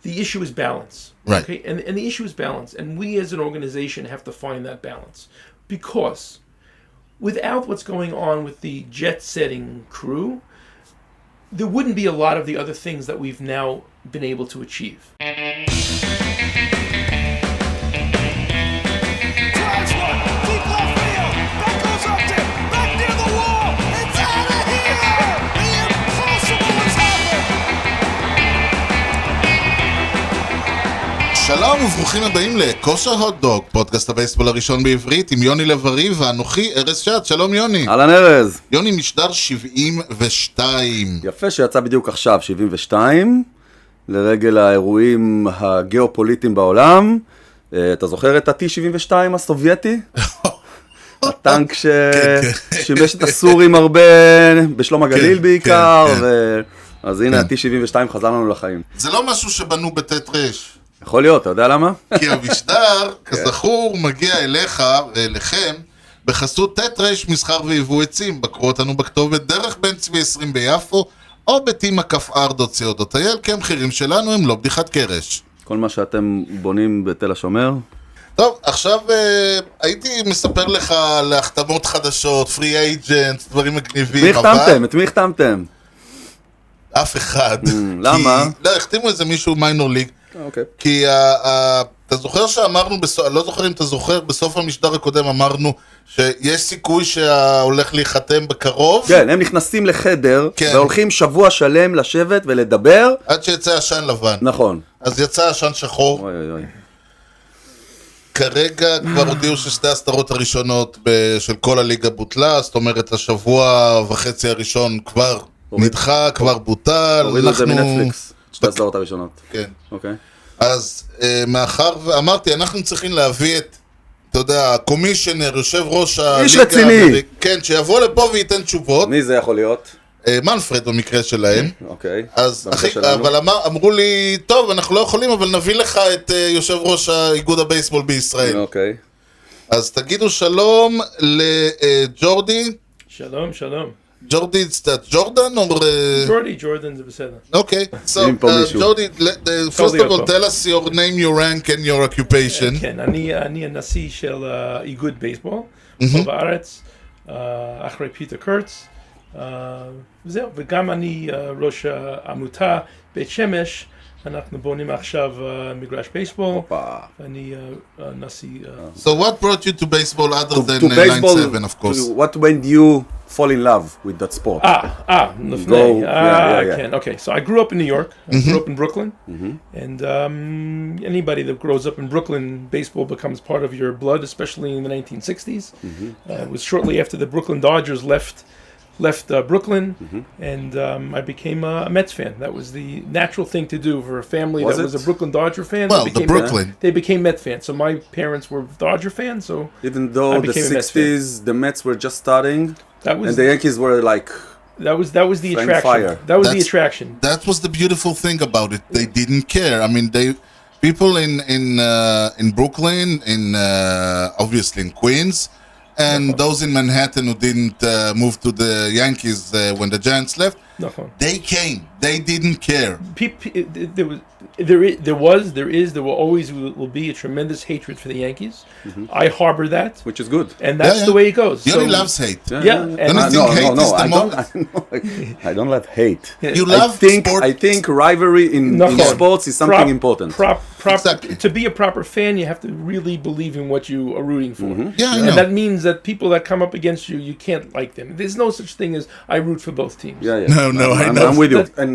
the issue is balance. Right. Okay, and the issue is balance, and we as an organization have to find that balance, because without what's going on with the jet-setting crew, there wouldn't be a lot of the other things that we've now been able to achieve. שלום וברוכים הבאים לכושר הוט-דוג, פודקאסט הבייסבול הראשון בעברית עם יוני לברי ואנוכי ארז שץ. שלום יוני. אהלן ארז. יוני, משדר 72. יפה שיצא בדיוק עכשיו, 72, לרגל האירועים הגיאופוליטיים בעולם. אתה זוכר את ה-T-72 הסובייטי? הטנק ששימש את הסורים הרבה, בשלום הגליל בעיקר, אז הנה ה-T-72 חזר לנו לחיים. זה לא משהו שבנו בטט-רש. יכול להיות, אתה יודע למה? כי המשדר, כזכור, מגיע אליך ואליכם בחסות טט-רש מסחר ויבוא עצים. בקרו אותנו בכתובת דרך בן צבי 20 ביפו, או ב-timacafr.co.il, כי המחירים שלנו הם לא בדיחת קרש. כל מה שאתם בונים בתל השומר. טוב, עכשיו הייתי מספר לך על החתמות חדשות, פרי אייג'נט, דברים מגניבים. את מי החתמתם? אף אחד. למה? לא, החתימו איזה מישהו מיינור ליג. אוקיי. כי אתה זוכר שאמרנו, לא זוכר אם אתה זוכר, בסוף המשדר הקודם אמרנו שיש סיכוי שהולך להיחתם בקרוב. כן, הם נכנסים לחדר, והולכים שבוע שלם לשבת ולדבר. עד שיצא עשן לבן. נכון. אז יצא עשן שחור. אוי אוי. כרגע כבר הודיעו ששתי הסדרות הראשונות של כל הליגה בוטלה, זאת אומרת השבוע וחצי הראשון כבר נדחה, כבר בוטל. הורידו את זה מנטפליקס, שתי הסדרות הראשונות. כן. אוקיי. אז מאחר ואמרתי, אנחנו צריכים להביא את, אתה יודע, הקומישיונר, יושב ראש הליגה. איש רציני. כן, שיבוא לפה וייתן תשובות. מי זה יכול להיות? מנפרד במקרה שלהם. אוקיי. אז אבל אמרו לי, טוב, אנחנו לא יכולים, אבל נביא לך את יושב ראש האגודה בייסבול בישראל. אוקיי. אז תגידו שלום לג'ורדי. שלום, שלום. Jordi, is that Jordan or... Jordan is בסדר. Okay, so Jordi, first of all, tell us your name, your rank and your occupation. כן, אני הנשיא של איגוד בייסבול, פה בארץ, אחרי פיטר קורץ, וזהו, וגם אני ראש העמותה בית שמש, אנחנו בונים עכשיו מגרש בייסבול, ואני נשיא... So what brought you to baseball other than 9-7, of course? What made you fall in love with that sport? לפני. Okay, so I grew up in New York. I grew up in Brooklyn. And anybody that grows up in Brooklyn, baseball becomes part of your blood, especially in the 1960s. It was shortly after the Brooklyn Dodgers left Brooklyn, and I became a Mets fan. That was the natural thing to do for a family that was a Brooklyn Dodger fan. Well, they became Mets fans. So my parents were Dodger fans. So even though the 60s, the Mets were just starting, and the Yankees were like that was the attraction. Fire. That was the attraction. That was the beautiful thing about it. They didn't care. I mean, people in Brooklyn, obviously in Queens. And those in Manhattan who didn't move to the Yankees when the Giants left, they came. They didn't care. There will be a tremendous hatred for the Yankees. I harbor that, which is good, and that's the way it goes. Yoni loves hate. I don't love hate. You love sport. I think rivalry in sports is something important. Exactly. To be a proper fan, you have to really believe in what you are rooting for. Yeah, I know. And that means that people that come up against you, you can't like them. There's no such thing as I root for both teams. No, I know. I'm with you. And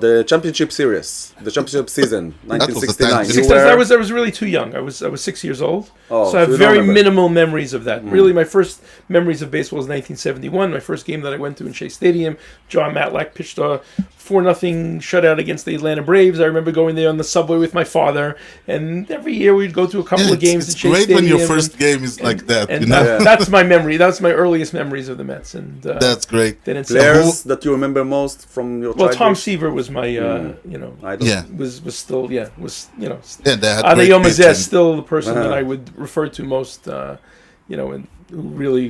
the championship series, the championship season, 1969. I was really too young. I was 6 years old, so I have very minimal memories of that. Really, my first memories of baseball was 1971. My first game that I went to in Shea Stadium, John Matlack pitched a 4-0 shutout against the Atlanta Braves. I remember going there on the subway with my father, and every year we'd go to a couple of games at Shea Stadium. It's great when your first game is like that. And that's my memory. That's my earliest memories of the Mets. And that's great. Players that you remember most from your childhood? Well, Tom Seaver was my, was still, Adayom Azeh still the person that I would refer to most, and who really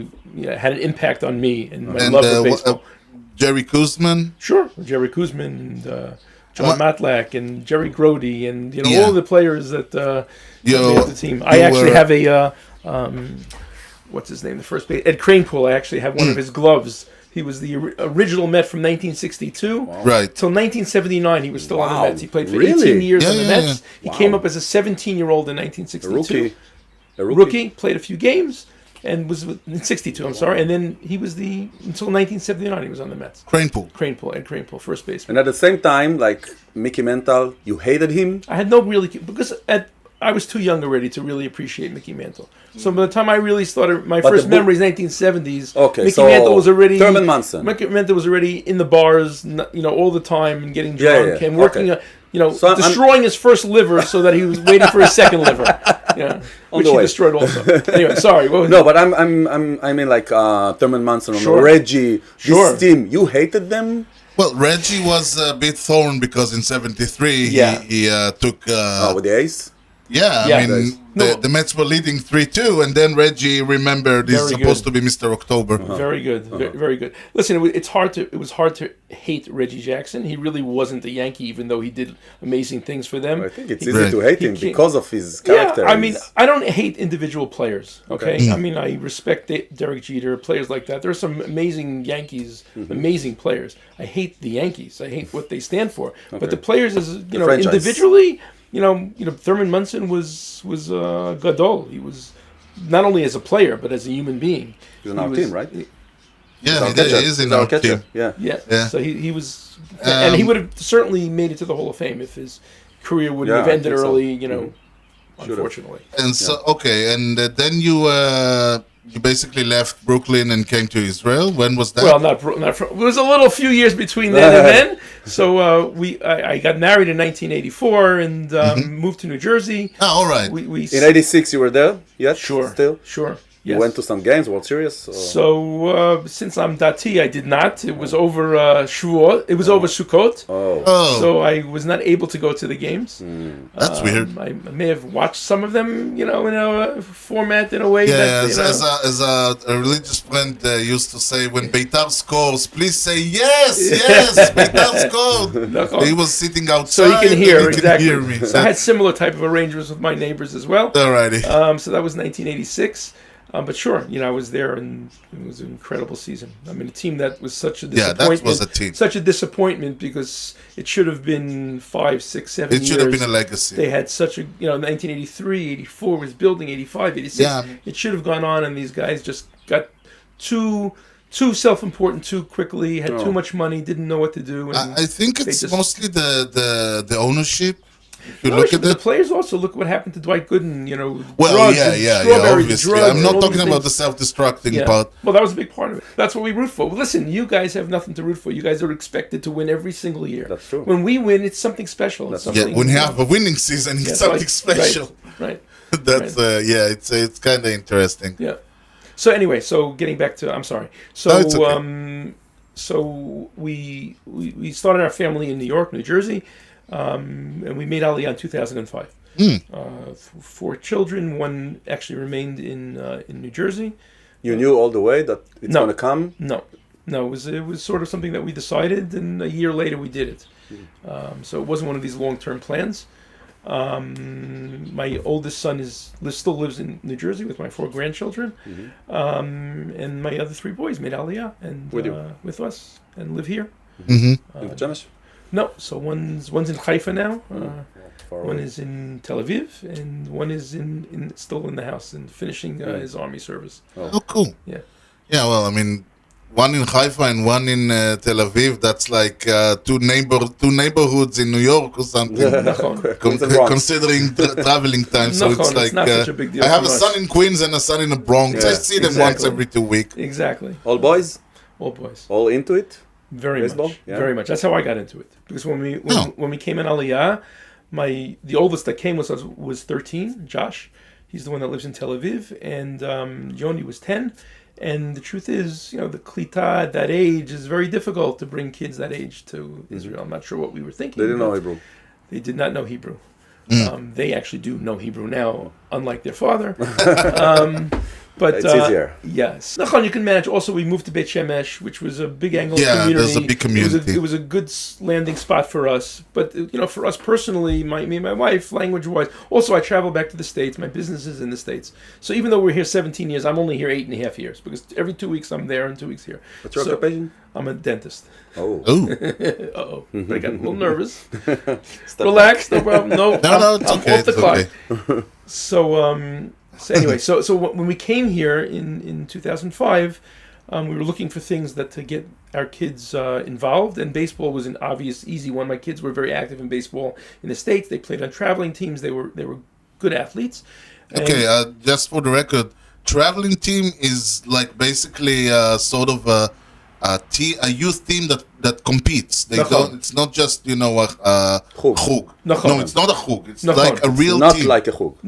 had an impact on me and my love for baseball. Jerry Kuzman? Sure, Jerry Kuzman and John Matlack and Jerry Grody and all the players that made the team. I actually have a what's his name? The first base, Ed Kranepool. I actually have one of his gloves. He was the original Met from 1962 Right. till 1979. He was still on the Mets. He played for Really? 18 years on the Mets. He Wow. came up as a 17-year-old in 1962. A Rookie, played a few games, and was in 62. I'm sorry, and then he was until 1979. He was on the Mets. Kranepool. Ed Kranepool, first baseman. And at the same time, like Mickey Mantle, you hated him. I had no really because I was too young already to really appreciate Mickey Mantle. So by the time I really started, my first memories 1970s. Okay, Mickey Mantle was already Thurman Munson. Mickey Mantle was already in the bars, all the time and getting drunk and working, destroying his first liver so that he was waiting for his second liver. Which he destroyed also. Anyway, sorry. What was but I mean like Thurman Munson or Reggie. This team, you hated them. Well, Reggie was a bit thorn because in '73 he took. With the ace. I mean, the Mets were leading 3-2, and then Reggie remembered he's supposed to be Mr. October. Very good, very good. Listen, it was hard to hate Reggie Jackson. He really wasn't a Yankee, even though he did amazing things for them. I think it's easy to hate him because of his character. I mean, I don't hate individual players. Okay, I mean, I respect Derek Jeter, players like that. There are some amazing Yankees, amazing players. I hate the Yankees. I hate what they stand for. But the players, as individually. Thurman Munson was gadol. He was not only as a player but as a human being. He's on our team, right? He is in our team. Yeah. So he was, and he would have certainly made it to the Hall of Fame if his career wouldn't have ended early. Unfortunately. And so and then you basically left Brooklyn and came to Israel. When was that? Well, it was a few years between then and then. So I got married in 1984 and moved to New Jersey. All right. In '86 you were there? Yes. Sure. You went to some games, World Series? Or? So, since I'm Dati, I did not. It was over Shavuot. It was over Sukkot. So I was not able to go to the games. That's weird. I may have watched some of them, in a format in a way. As a religious friend used to say, when Beitar scores, please say yes, Beitar scored. He was sitting outside. So he can hear, exactly. Hear me. So I had similar type of arrangements with my neighbors as well. Alrighty. So that was 1986. But sure, I was there, and it was an incredible season. I mean, a team that was such a disappointment. That was a team. Such a disappointment because it should have been 5, 6, 7 years. It should have been a legacy. They had such a, 1983, 84 was building, 85, 86. Yeah. It should have gone on, and these guys just got too self-important too quickly, had too much money, didn't know what to do. And I think it's mostly the ownership. The players also look what happened to Dwight Gooden, Well, obviously. Drugs, I'm not talking about the self-destructing part. Well, that was a big part of it. That's what we root for. Well, listen, you guys have nothing to root for. You guys are expected to win every single year. That's true. When we win, it's something special. When you have a winning season, it's something special. Right. That's it's kind of interesting. Yeah. So anyway, getting back to, I'm sorry. So no, it's okay. So we started our family in New York, New Jersey. And we made Aliyah in 2005. 4 children. One actually remained in New Jersey. You knew all the way that it's going to come? No. It was sort of something that we decided, and a year later we did it. So it wasn't one of these long-term plans. My oldest son still lives in New Jersey with my 4 grandchildren, and my other 3 boys made Aliyah and with us and live here. In pajamas? No, so one's in Haifa now. One is in Tel Aviv, and one is still in the house and finishing his army service. Oh, cool. Yeah. Yeah, well, I mean, one in Haifa and one in Tel Aviv. That's like two neighborhoods in New York or something. Considering traveling time, so it's like it's not such a big deal. I have a son in Queens and a son in the Bronx. I see them once every 2 weeks. Exactly. All boys. All into it. Very baseball? Much, very much. That's how I got into it. Because when we came in Aliyah, the oldest that came with us was 13, Josh. He's the one that lives in Tel Aviv, and Yoni was 10. And the truth is, the klita at that age is very difficult to bring kids that age to Israel. I'm not sure what we were thinking. They didn't know Hebrew. They did not know Hebrew. They actually do know Hebrew now, unlike their father. But it's easier. Yes. Nachon, you can manage. Also, we moved to Beit Shemesh, which was a big Anglo community. Yeah, there's a big community. It was a good landing spot for us. But, for us personally, me and my wife, language-wise, also I travel back to the States. My business is in the States. So even though we're here 17 years, I'm only here 8.5 years because every 2 weeks I'm there and 2 weeks here. What's your occupation? I'm a dentist. Oh. Uh-oh. But I got a little nervous. Relax, no problem. No, it's I'm okay. off the clock. So anyway, so when we came here in 2005, we were looking for things to get our kids involved, and baseball was an obvious, easy one. My kids were very active in baseball in the States. They played on traveling teams. They were good athletes. Okay, just for the record, traveling team is like basically sort of a youth team that competes. They don't. It's not just a chug. No, it's not a chug. It's like a real not team. Like a chug.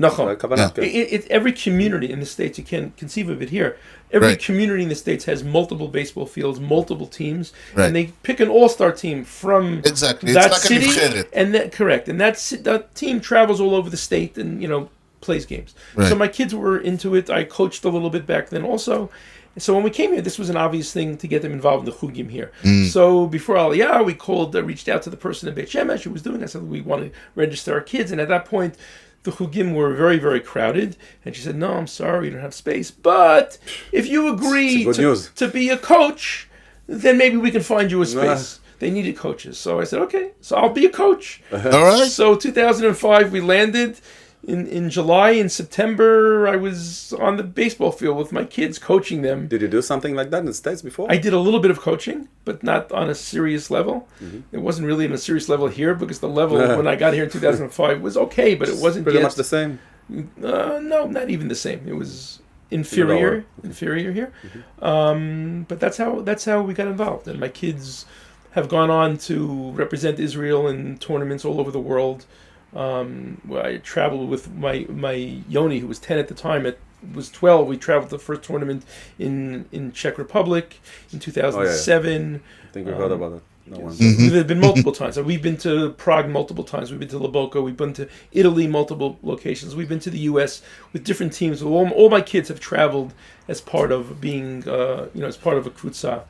Every community in the States, you can't conceive of it here. Every community in the States has multiple baseball fields, multiple teams, and they pick an all-star team from exactly. that it's like city. And that team travels all over the state and plays games. Right. So my kids were into it. I coached a little bit back then also. So when we came here, this was an obvious thing to get them involved in the chugim here. So before Aliyah, we reached out to the person in Beit Shemesh who was doing it. I said, we want to register our kids. And at that point, the chugim were very, very crowded. And she said, no, I'm sorry, we don't have space. But if you agree to be a coach, then maybe we can find you a space. They needed coaches. So I said, okay, so I'll be a coach. All right. So 2005, we landed. In July and September, I was on the baseball field with my kids, coaching them. Did you do something like that in the States before? I did a little bit of coaching, but not on a serious level. It wasn't really on a serious level here because the level when I got here in 2005 was okay, but it wasn't pretty much the same. No, not even the same. It was inferior here. But that's how we got involved, and my kids have gone on to represent Israel in tournaments all over the world. I traveled with my Yoni, who was 10 at the time. Was 12. We traveled to the first tournament in Czech Republic in 2007. I think we heard about it. No one. There have been multiple times. We've been to Prague multiple times. We've been to Loboka. We've been to Italy multiple locations. We've been to the U.S. with different teams. All my kids have traveled as part of being, as part of a krutza.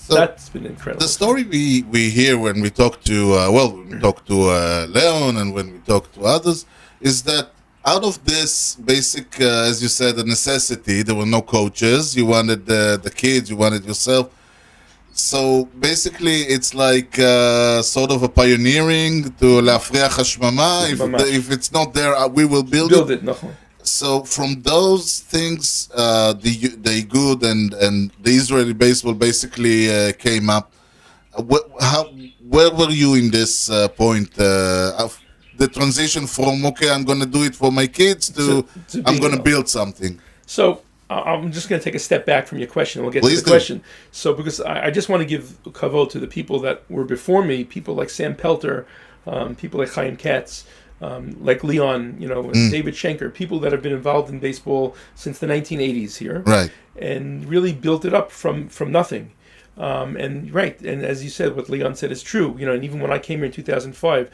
That's been incredible. The story we hear when we talk to, Leon and when we talk to others, is that out of this basic, as you said, a necessity, there were no coaches. You wanted the kids, you wanted yourself. So basically, it's like sort of a pioneering to להפריח השממה. If it's not there, we will build it. So from those things, the Agודה and the Israeli baseball basically came up. Where were you in this point of the transition from I'm going to do it for my kids to I'm going to build something? So I'm just going to take a step back from your question. We'll get to the question. So because I just want to give kavod to the people that were before me, people like Sam Pelter, people like Chaim Katz, like Leon, and David Schenker, people that have been involved in baseball since the 1980s here, right, and really built it up from nothing. And as you said, what Leon said is true. And even when I came here in 2005,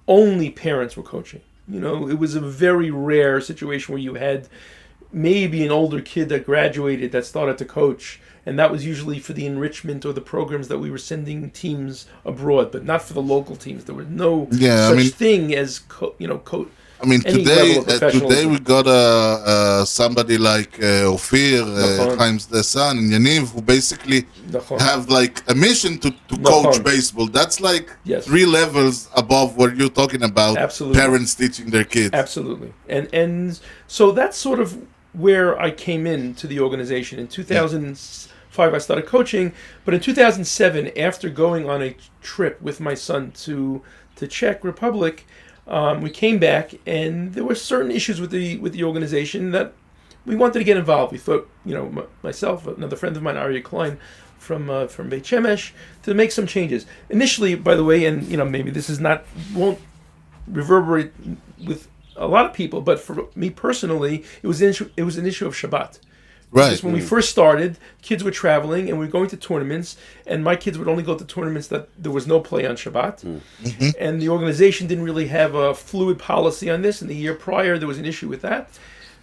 only parents were coaching. It was a very rare situation where you had maybe an older kid that graduated that started to coach, and that was usually for the enrichment or the programs that we were sending teams abroad, but not for the local teams. There was no thing as coach. Today we got somebody like Ophir, Chaim's the son, and Yaniv, who basically have like a mission to coach baseball. That's like 3 levels above what you're talking about. Absolutely. Parents teaching their kids. Absolutely. And so that's sort of where I came into the organization. In 2005, I started coaching, but in 2007, after going on a trip with my son to Czech Republic, we came back, and there were certain issues with the organization that we wanted to get involved. We thought, myself, another friend of mine, Aryeh Klein, from Beit Shemesh, to make some changes. Initially, by the way, and maybe this won't reverberate with a lot of people, but for me personally, it was an issue of Shabbat. Right. Because when we first started, kids were traveling and we were going to tournaments, and my kids would only go to tournaments that there was no play on Shabbat. And the organization didn't really have a fluid policy on this. And the year prior, there was an issue with that.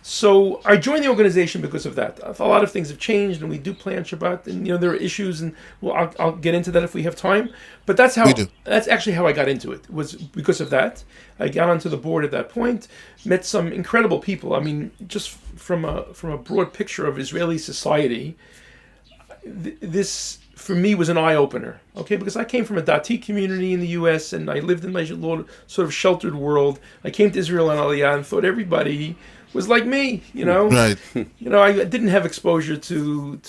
So I joined the organization because of that. A lot of things have changed, and we do play on Shabbat, and there are issues, and I'll get into that if we have time. But that's actually how I got into it. Was because of that. I got onto the board at that point, met some incredible people. I mean, just from a broad picture of Israeli society, this for me was an eye opener. Okay, because I came from a Dati community in the U.S. and I lived in my sort of sheltered world. I came to Israel on Aliyah and thought everybody was like me, Right. I didn't have exposure to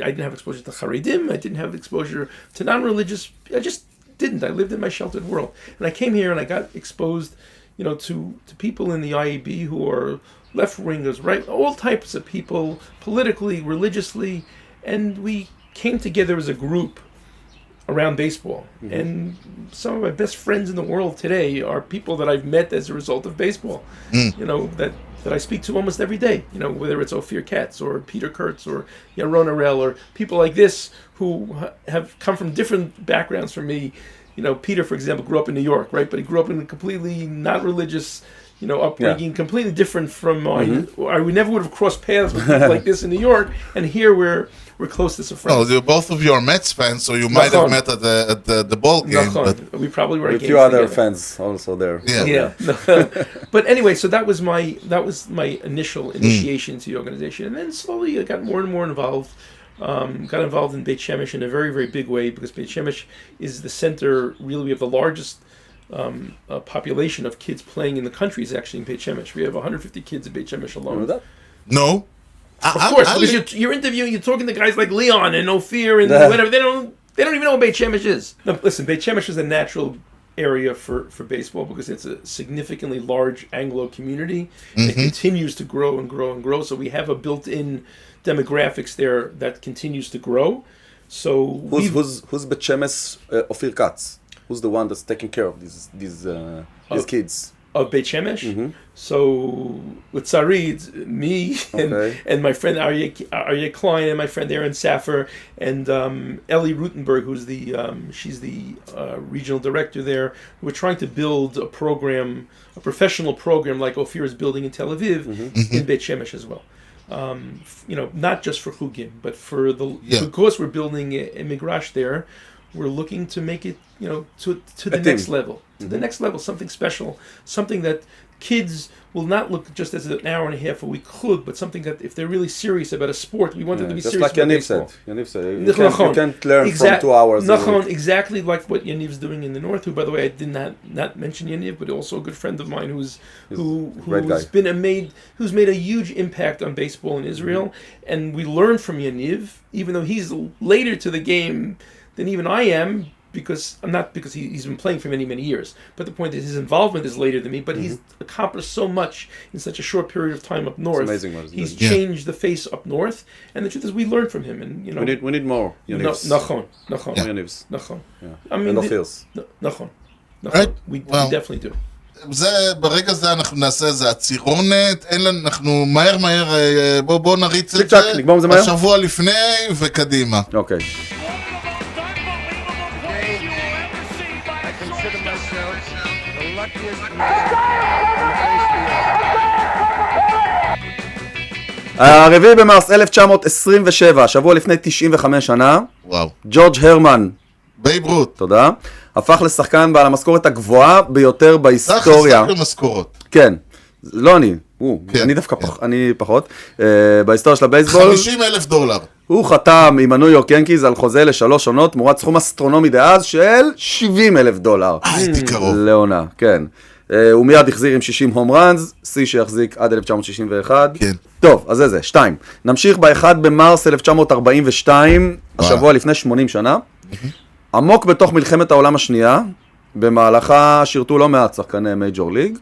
I didn't have exposure to Haredim. I didn't have exposure to non-religious. I just didn't. I lived in my sheltered world, and I came here and I got exposed, to people in the IAB who are left-wingers, right? All types of people, politically, religiously, and we came together as a group around baseball. And some of my best friends in the world today are people that I've met as a result of baseball. That I speak to almost every day. Whether it's Ophir Katz or Peter Kurtz or Yaron Arel or people like this who have come from different backgrounds from me. Peter, for example, grew up in New York, right? But he grew up in a completely not religious, upbringing, completely different from mine. We never would have crossed paths with people like this in New York, and here we're close as a friend. Oh, both of you are Mets fans, so you might have met at the ball game. But we probably were. A few other fans also there. Yeah. But anyway, so that was my initial initiation to the organization, and then slowly I got more and more involved. Got involved in Beit Shemesh in a very, very big way, because Beit Shemesh is the center. Really, we have the largest population of kids playing in the country is actually in Beit Shemesh. We have 150 kids in Beit Shemesh alone. Remember that? No. Of course, because you're interviewing, you're talking to guys like Leon and Ophir and whatever. They don't even know what Beit Shemesh is. No, listen, Beit Shemesh is a natural area for baseball because it's a significantly large Anglo community. It continues to grow and grow and grow. So we have a built-in demographics there that continues to grow. So who's Beit Shemesh Ophir Katz? Who's the one that's taking care of these kids? Of Beit Shemesh? So with Sarid, me and my friend Aryeh Klein and my friend Aaron Saffer and Ellie Rutenberg, she's the regional director there. We're trying to build a professional program like Ophir is building in Tel Aviv in Beit Shemesh as well. Not just for Chugim, but because we're building a migrash there, we're looking to make it, to the next level. To the next level, something special, something that kids will not look just as an hour and a half a week chug, but something that if they're really serious about a sport, we want them to be serious about baseball. Yaniv said, you can't learn from 2 hours a week. Exactly like what Yaniv's doing in the north, who, by the way, I did not mention Yaniv, but also a good friend of mine who's made a huge impact on baseball in Israel, and we learn from Yaniv, even though he's later to the game than even I am, because he's been playing for many, many years. But the point is his involvement is later than me, but he's accomplished so much in such a short period of time up north. It's amazing what he's changed the face up north, and the truth is we learn from him. And we need more Yanivs. Nachon. Yanivs. Nachon. I mean, Nachon. Right? We definitely do. ברגע זה אנחנו נעשה איזה עצירונת, אנחנו מהר, בוא נריץ את זה, השבוע לפני וקדימה. אוקיי. הרביעי במרס 1927, שבוע לפני 95 שנה, ג'ורג' הרמן, בייב רות, תודה, הפך לשחקן בעל המשכורת הגבוהה ביותר בהיסטוריה. שחק במשכורות. כן, לא אני, אני דווקא פחות, בהיסטוריה של הבייסבול. $50,000. הוא חתם עם הניו יורק ינקיז על חוזה ל3 עונות, תמורת סכום אסטרונומי דאז של $70,000. הייתי קרוב. לעונה, כן. הוא מיד החזיר עם 60 הום ראנס, שיא שיחזיק עד 1961. כן. טוב, אז זה. 2. נמשיך ב-1 במרס 1942, השבוע לפני 80 שנה. עמוק בתוך מלחמת העולם השנייה, במהלכה שירתו לא מעט שחקני מייג'ור ליג.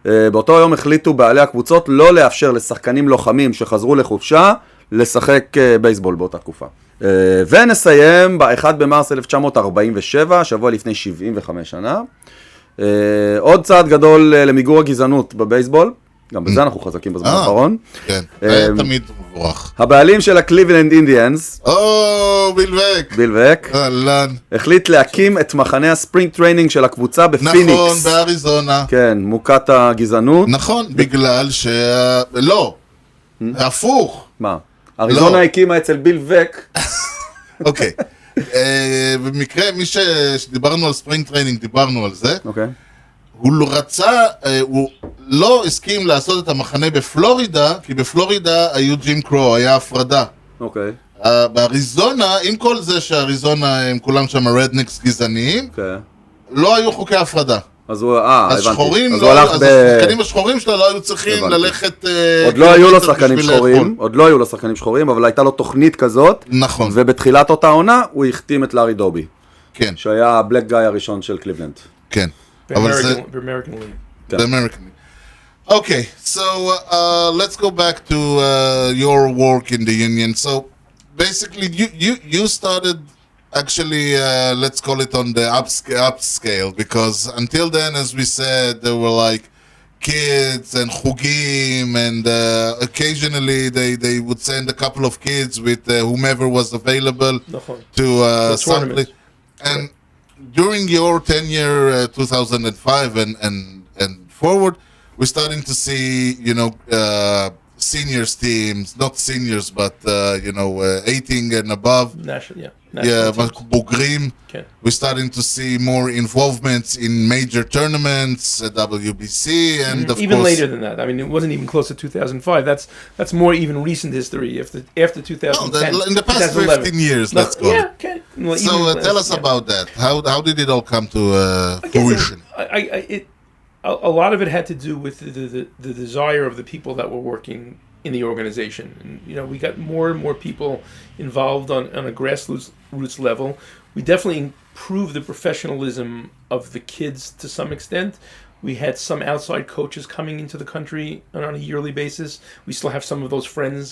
באותו יום החליטו בעלי הקבוצות לא לאפשר לשחקנים לוחמים שחזרו לחופשה, לשחק בייסבול באותה תקופה. ונסיים ב-1 במרס 1947, שבוע לפני 75 שנה. עוד צעד גדול למיגור הגזענות בבייסבול. גם בזה אנחנו חזקים בזמן האחרון. כן, זה תמיד מבורך. הבעלים של הקליבלנד אינדיאנס, ביל וק, החליט להקים את מחנה הספרינג טריינינג של הקבוצה בפיניקס. נכון, באריזונה. כן, מוכת הגזענות. נכון, בגלל לא, הפוך. מה? אריזונה הקימה אצל ביל וק. אוקיי. במקרה, שדיברנו על ספרינג טריינינג, דיברנו על זה. אוקיי. הוא לא הסכים לעשות את המחנה בפלורידה, כי בפלורידה היו ג'ים קרו, היה הפרדה. אוקיי. באריזונה, עם כל זה שאריזונה הם כולם שם רדניקס גזעניים, לא היו חוקי הפרדה. אז הוא, הבנתי. השחורים, אז השחקנים השחורים שלה לא היו צריכים ללכת... עוד לא היו לו שחקנים שחורים, אבל הייתה לו תוכנית כזאת. נכון. ובתחילת אותה עונה הוא החתים את לארי דובי. כן. שהיה הבלק גאי הראשון של קליבלנד. כן. American League. The American League. Okay, so let's go back to your work in the union. So basically, you started actually, let's call it on the upscale, because until then, as we said, there were like kids and chugim, and occasionally they would send a couple of kids with whomever was available to something. And during your tenure, 2005 and forward, we're starting to see, seniors teams, not seniors, but 18 and above. National Bugrim. Okay. We're starting to see more involvements in major tournaments, WBC, and of even course, later than that. I mean, it wasn't even close to 2005. That's more even recent history. After 2010, in the past 15 years, let's go. Yeah, okay. Well, so tell us about that. How did it all come to fruition? A lot of it had to do with the desire of the people that were working in the organization. And, we got more and more people involved on a grassroots level. We definitely improved the professionalism of the kids to some extent. We had some outside coaches coming into the country on a yearly basis. We still have some of those friends.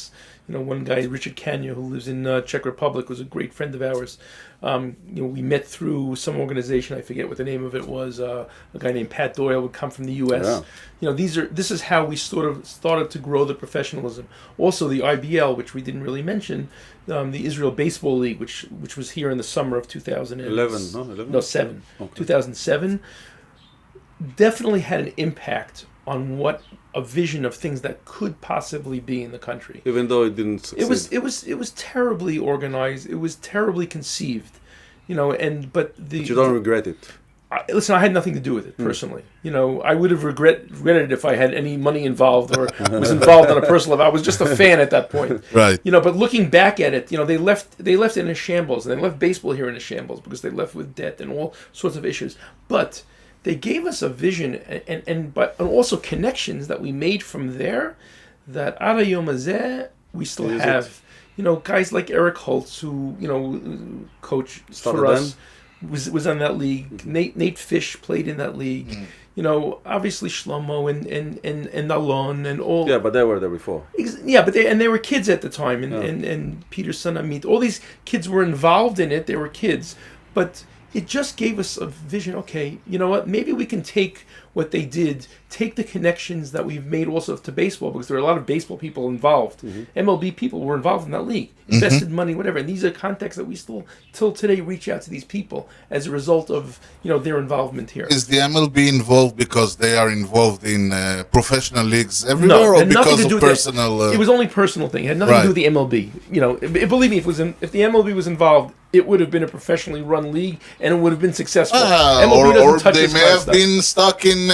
One guy, Richard Kanya, who lives in Czech Republic, was a great friend of ours. We met through some organization. I forget what the name of it was. A guy named Pat Doyle would come from the U.S. Yeah. This is how we sort of started to grow the professionalism. Also, the IBL, which we didn't really mention, the Israel Baseball League, which was here in the summer of 2007. Okay. 2007, definitely had an impact on what a vision of things that could possibly be in the country. Even though it didn't succeed. It was terribly organized. It was terribly conceived, but you don't regret it. Listen, I had nothing to do with it personally. I would have regretted it if I had any money involved or was involved on a personal level. I was just a fan at that point. Right. But looking back at it, they left it in a shambles, and they left baseball here in a shambles because they left with debt and all sorts of issues. But they gave us a vision and also connections that we made from there that Ad Hayom Hazeh we still have. Guys like Eric Holtz, who coach for us. Was on that league. Nate Fish played in that league. Obviously Shlomo and Alon and all. Yeah, but they were there before. Yeah, but they were kids at the time, and Peter's son Amit. All these kids were involved in it. They were kids, but it just gave us a vision. Okay, you know what? Maybe we can take what they did, take the connections that we've made also to baseball, because there are a lot of baseball people involved. MLB people were involved in that league, invested money, whatever. And these are contacts that we still, till today, reach out to these people as a result of their involvement here. Is the MLB involved because they are involved in professional leagues everywhere, or because of personal? It was only personal thing. It had nothing to do with the MLB. Believe me, if the MLB was involved, it would have been a professionally run league, and it would have been successful. MLB doesn't touch they this may kind of have stuff. Been stuck in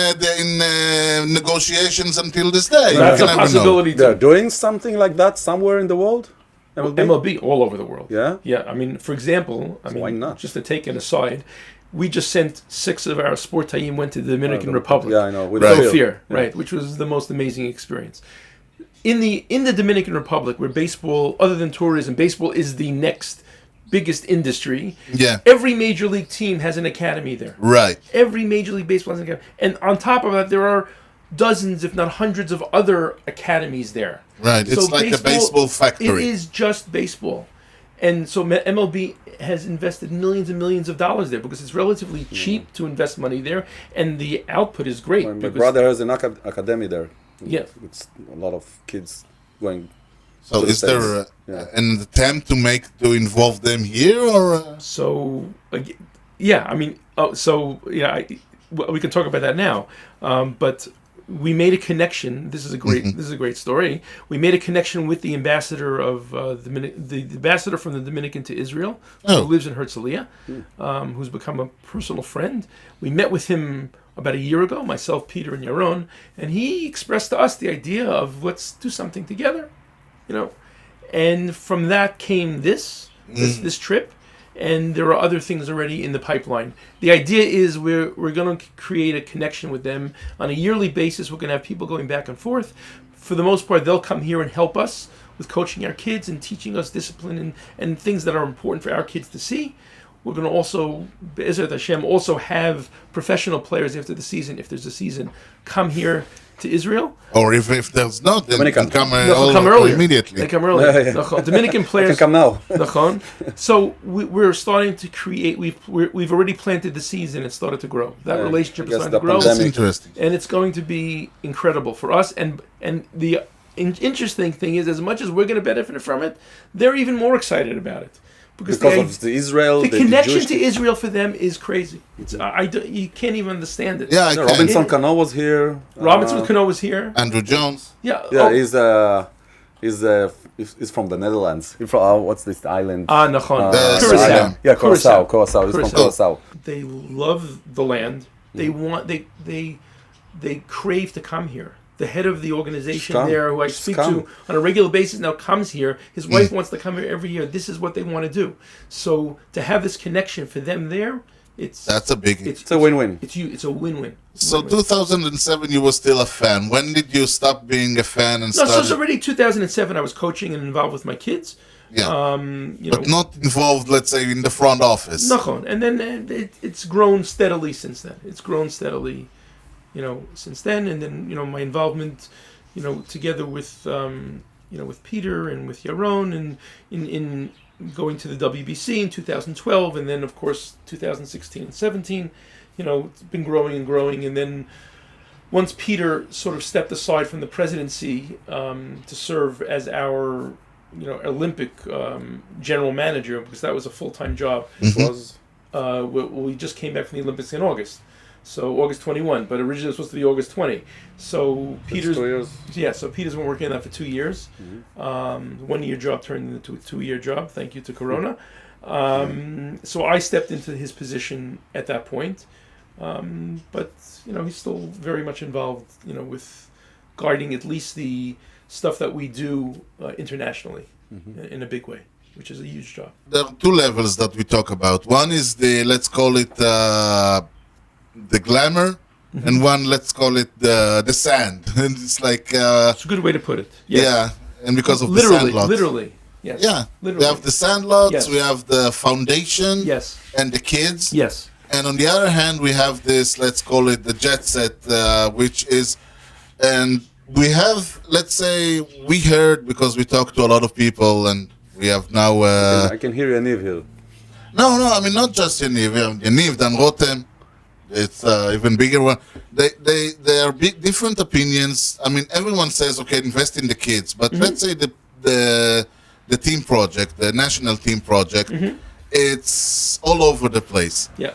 negotiations until this day. That's a possibility. They're doing something like that somewhere in the world. MLB all over the world. Yeah. Yeah. I mean, for example, why not? Just to take an aside, we just sent 6 of our sport team went to the Dominican Republic. Yeah, I know. With Fear, right? Which was the most amazing experience. In the Dominican Republic, where baseball, other than tourism, baseball is the next biggest industry. Yeah. Every major league team has an academy there. Right. Every major league baseball has an academy. And on top of that, there are dozens, if not hundreds, of other academies there. Right. It's like a baseball factory. It is just baseball. And so MLB has invested millions and millions of dollars there because it's relatively cheap to invest money there, and the output is great. My brother has an academy there. Yeah. It's a lot of kids going. So is there an attempt to involve them here, or? So, yeah, I mean, we can talk about that now, but we made a connection. This is a great story. We made a connection with the ambassador of the ambassador from the Dominican to Israel, who lives in Herzliya, who's become a personal friend. We met with him about a year ago, myself, Peter, and Yaron, and he expressed to us the idea of let's do something together, and from that came this trip. And there are other things already in the pipeline. The idea is we're going to create a connection with them on a yearly basis. We're going to have people going back and forth. For the most part, they'll come here and help us with coaching our kids and teaching us discipline and things that are important for our kids to see. We're going to also, Be'ezrat Hashem, also have professional players after the season, if there's a season, come here to Israel. Or if there's not, then they can come earlier. Immediately. They come earlier. Dominican players can come now. So we're starting to create. We've already planted the seeds and it started to grow. That relationship is starting to grow. That's interesting. And it's going to be incredible for us. And the interesting thing is, as much as we're going to benefit from it, they're even more excited about it. Because of the connection to Israel for them is crazy. You can't even understand it. Yeah, Robinson Cano was here. Robinson Cano was here. Andrew Jones. Yeah, he's from the Netherlands. He's from what's this island? Nachon. Curacao. Yeah, Curacao. He's from Curacao. They love the land. They want. They crave to come here. The head of the organization there, who I speak to on a regular basis now, comes here. His wife wants to come here every year. This is what they want to do. So to have this connection for them there, that's a big. It's a win-win. It's a win-win. So 2007, you were still a fan. When did you stop being a fan and start? So it's already 2007. I was coaching and involved with my kids. Yeah, but not involved, let's say, in the front office. Nachon. And then it's grown steadily since then. Since then, and then, my involvement, together with, with Peter and with Yaron and in going to the WBC in 2012, and then, of course, 2016 and 17, it's been growing and growing. And then once Peter sort of stepped aside from the presidency to serve as our, Olympic general manager, because that was a full-time job, we just came back from the Olympics in August. So August 21, but originally it was supposed to be August 20. So Peter's 2 years. Yeah, so Peter's been working on that for 2 years. 1 year job turned into a 2-year job. Thank you to Corona. So I stepped into his position at that point, but he's still very much involved, with guiding at least the stuff that we do internationally in a big way, which is a huge job. There are two levels that we talk about. One is let's call it the glamour, and one, let's call it the sand. And it's like it's a good way to put it. Yes. Yeah, and because of literally, the sandlots. Literally, yes. Yeah, literally. We have the sandlots, yes. We have the foundation, yes, and the kids. Yes. And on the other hand, we have this, let's call it the jet set, which is, and we have, let's say, we heard, because we talked to a lot of people, and we have now... I can hear Yaniv here. No, I mean, not just Yaniv, Dan Rotem. It's even bigger one. They are different opinions. I mean, everyone says, okay, invest in the kids. But let's say the team project, the national team project, it's all over the place. Yeah.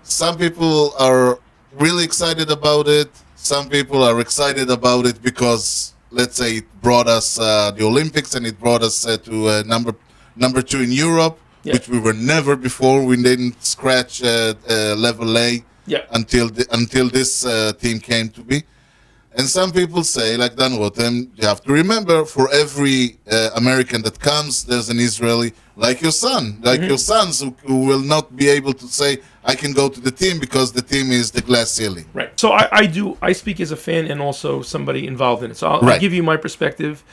Some people are really excited about it. Some people are excited about it because, let's say, it brought us the Olympics and it brought us to number 2 in Europe, which we were never before. We didn't scratch level A. Yeah. Until this team came to be. And some people say, like Dan Rotem, you have to remember, for every American that comes, there's an Israeli, like your son, like your sons, who will not be able to say, I can go to the team because the team is the glass ceiling. Right. So I speak as a fan and also somebody involved in it. So I'll give you my perspective.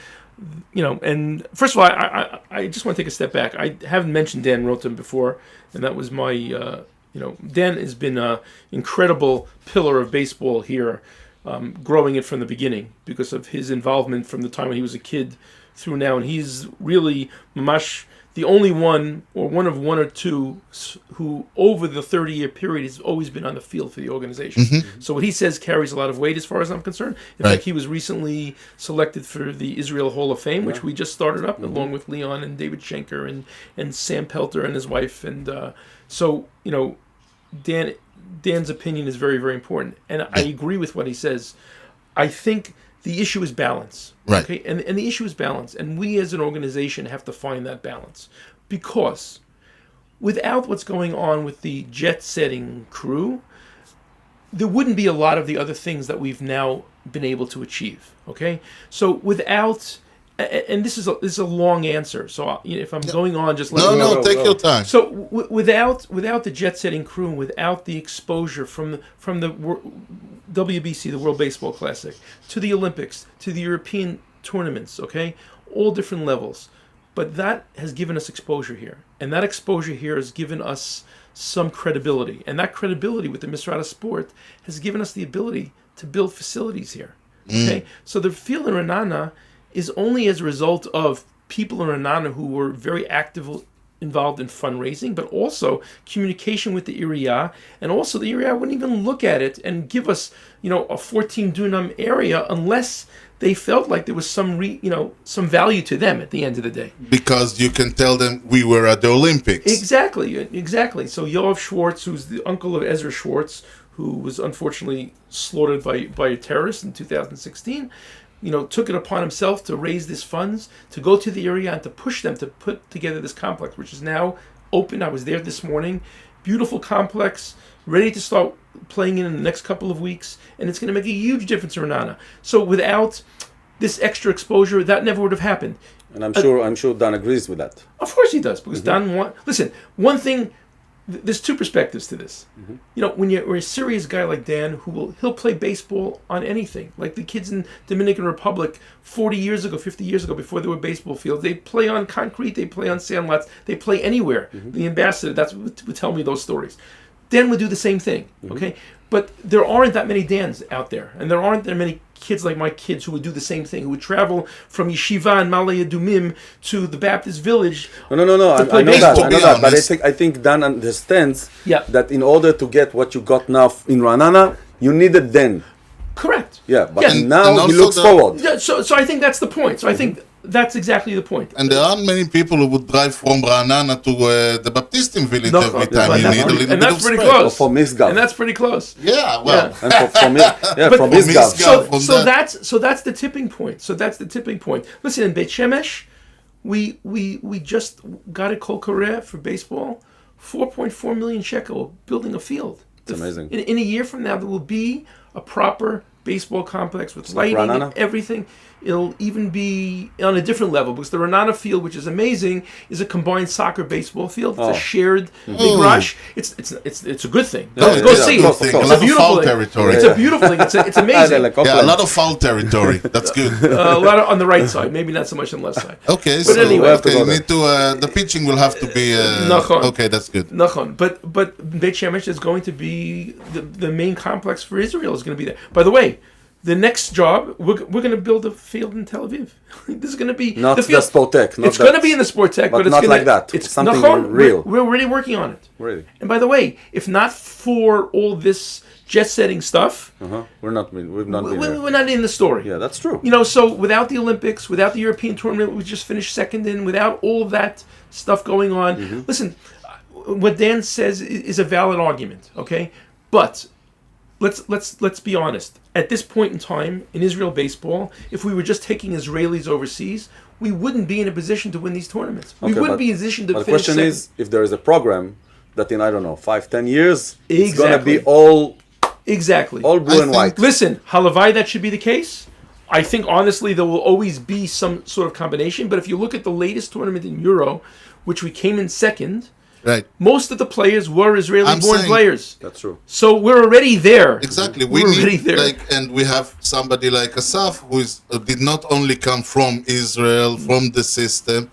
And first of all, I just want to take a step back. I haven't mentioned Dan Rotem before, and that was my... Dan has been an incredible pillar of baseball here, growing it from the beginning because of his involvement from the time when he was a kid through now. And he's really mamash the only one, or one of one or two, who over the 30-year period has always been on the field for the organization. So what he says carries a lot of weight as far as I'm concerned. In fact, he was recently selected for the Israel Hall of Fame, which we just started up, along with Leon and David Schenker and Sam Pelter and his wife. And so, Dan's opinion is very, very important. And I agree with what he says. I think the issue is balance. Right. Okay? And the issue is balance. And we as an organization have to find that balance. Because without what's going on with the jet-setting crew, there wouldn't be a lot of the other things that we've now been able to achieve. Okay? So without... And this is a long answer, so if I'm going on, just let me know. No, take your time. So without the jet-setting crew, and without the exposure from the WBC, the World Baseball Classic, to the Olympics, to the European tournaments, okay, all different levels, but that has given us exposure here, and that exposure here has given us some credibility, and that credibility with the Misrata sport has given us the ability to build facilities here. Okay, so the field in Renana is only as a result of people in Renana who were very involved in fundraising, but also communication with the Iriya, and also the Iriya wouldn't even look at it and give us, a 14 dunam area unless they felt like there was some value to them at the end of the day. Because you can tell them we were at the Olympics. Exactly. So Yoav Schwartz, who's the uncle of Ezra Schwartz, who was unfortunately slaughtered by a terrorist in 2016, took it upon himself to raise these funds, to go to the area and to push them to put together this complex, which is now open. I was there this morning. Beautiful complex, ready to start playing in the next couple of weeks, and it's going to make a huge difference in Renana. So without this extra exposure, that never would have happened. And I'm sure Dan agrees with that. Of course he does, because Dan listen, one thing, there's two perspectives to this. When you're a serious guy like Dan, he'll play baseball on anything. Like the kids in Dominican Republic 40 years ago, 50 years ago, before there were baseball fields, they play on concrete, they play on sandlots, they play anywhere. The ambassador, that's what would tell me those stories. Dan would do the same thing, okay? But there aren't that many Dans out there, and there aren't that many kids like my kids who would do the same thing, who would travel from Yeshiva and Malay Adumim to the Baptist village. No. I know that. But I think Dan understands that in order to get what you got now in Renana, you needed then. Correct. Yeah, but now he looks forward. Yeah, so I think that's the point. So I think that's exactly the point. And there aren't many people who would drive from Renana to the Baptistim village every time. You need a little bit of pretty spread. close. For Misgav. And that's pretty close. Yeah, well. And from Misgav. So that's the tipping point. Listen, in Beit Shemesh, we just got a Kol Koreh for baseball, 4.4 million shekel building a field. It's amazing. In a year from now, there will be a proper baseball complex with lighting and everything. It'll even be on a different level, because the Renana field, which is amazing, is a combined soccer baseball field. It's a shared midrash. It's a good thing. Go see it. It's a beautiful territory. It's a beautiful thing. It's amazing. A lot of foul territory. That's good. A lot on the right side, maybe not so much on the left side. Okay, but so anyway, the pitching will have to be. Okay, that's good. But Beit Shemesh is going to be the main complex for Israel is going to be there. By the way, the next job, we're going to build a field in Tel Aviv. This is going to be not the Sportec. It's going to be in the Sportec, but it's not like that. It's something real. We're already working on it. Really. And by the way, if not for all this jet-setting stuff, we're not in the story. Yeah, that's true. So without the Olympics, without the European tournament, we just finished second in, without all of that stuff going on. Listen, what Dan says is a valid argument. Okay, but let's be honest. At this point in time in Israel baseball, if we were just taking Israelis overseas, we wouldn't be in a position to win these tournaments. We wouldn't be in a position to finish second. The question is, if there is a program that in 5-10 years, it's going to be all blue and white. Listen, halavai, that should be the case. I think honestly there will always be some sort of combination. But if you look at the latest tournament in Euro, which we came in second. Right. Most of the players were Israeli-born players. That's true. So we're already there. Exactly. We're already there. And we have somebody like Asaf who did not only come from Israel, from the system,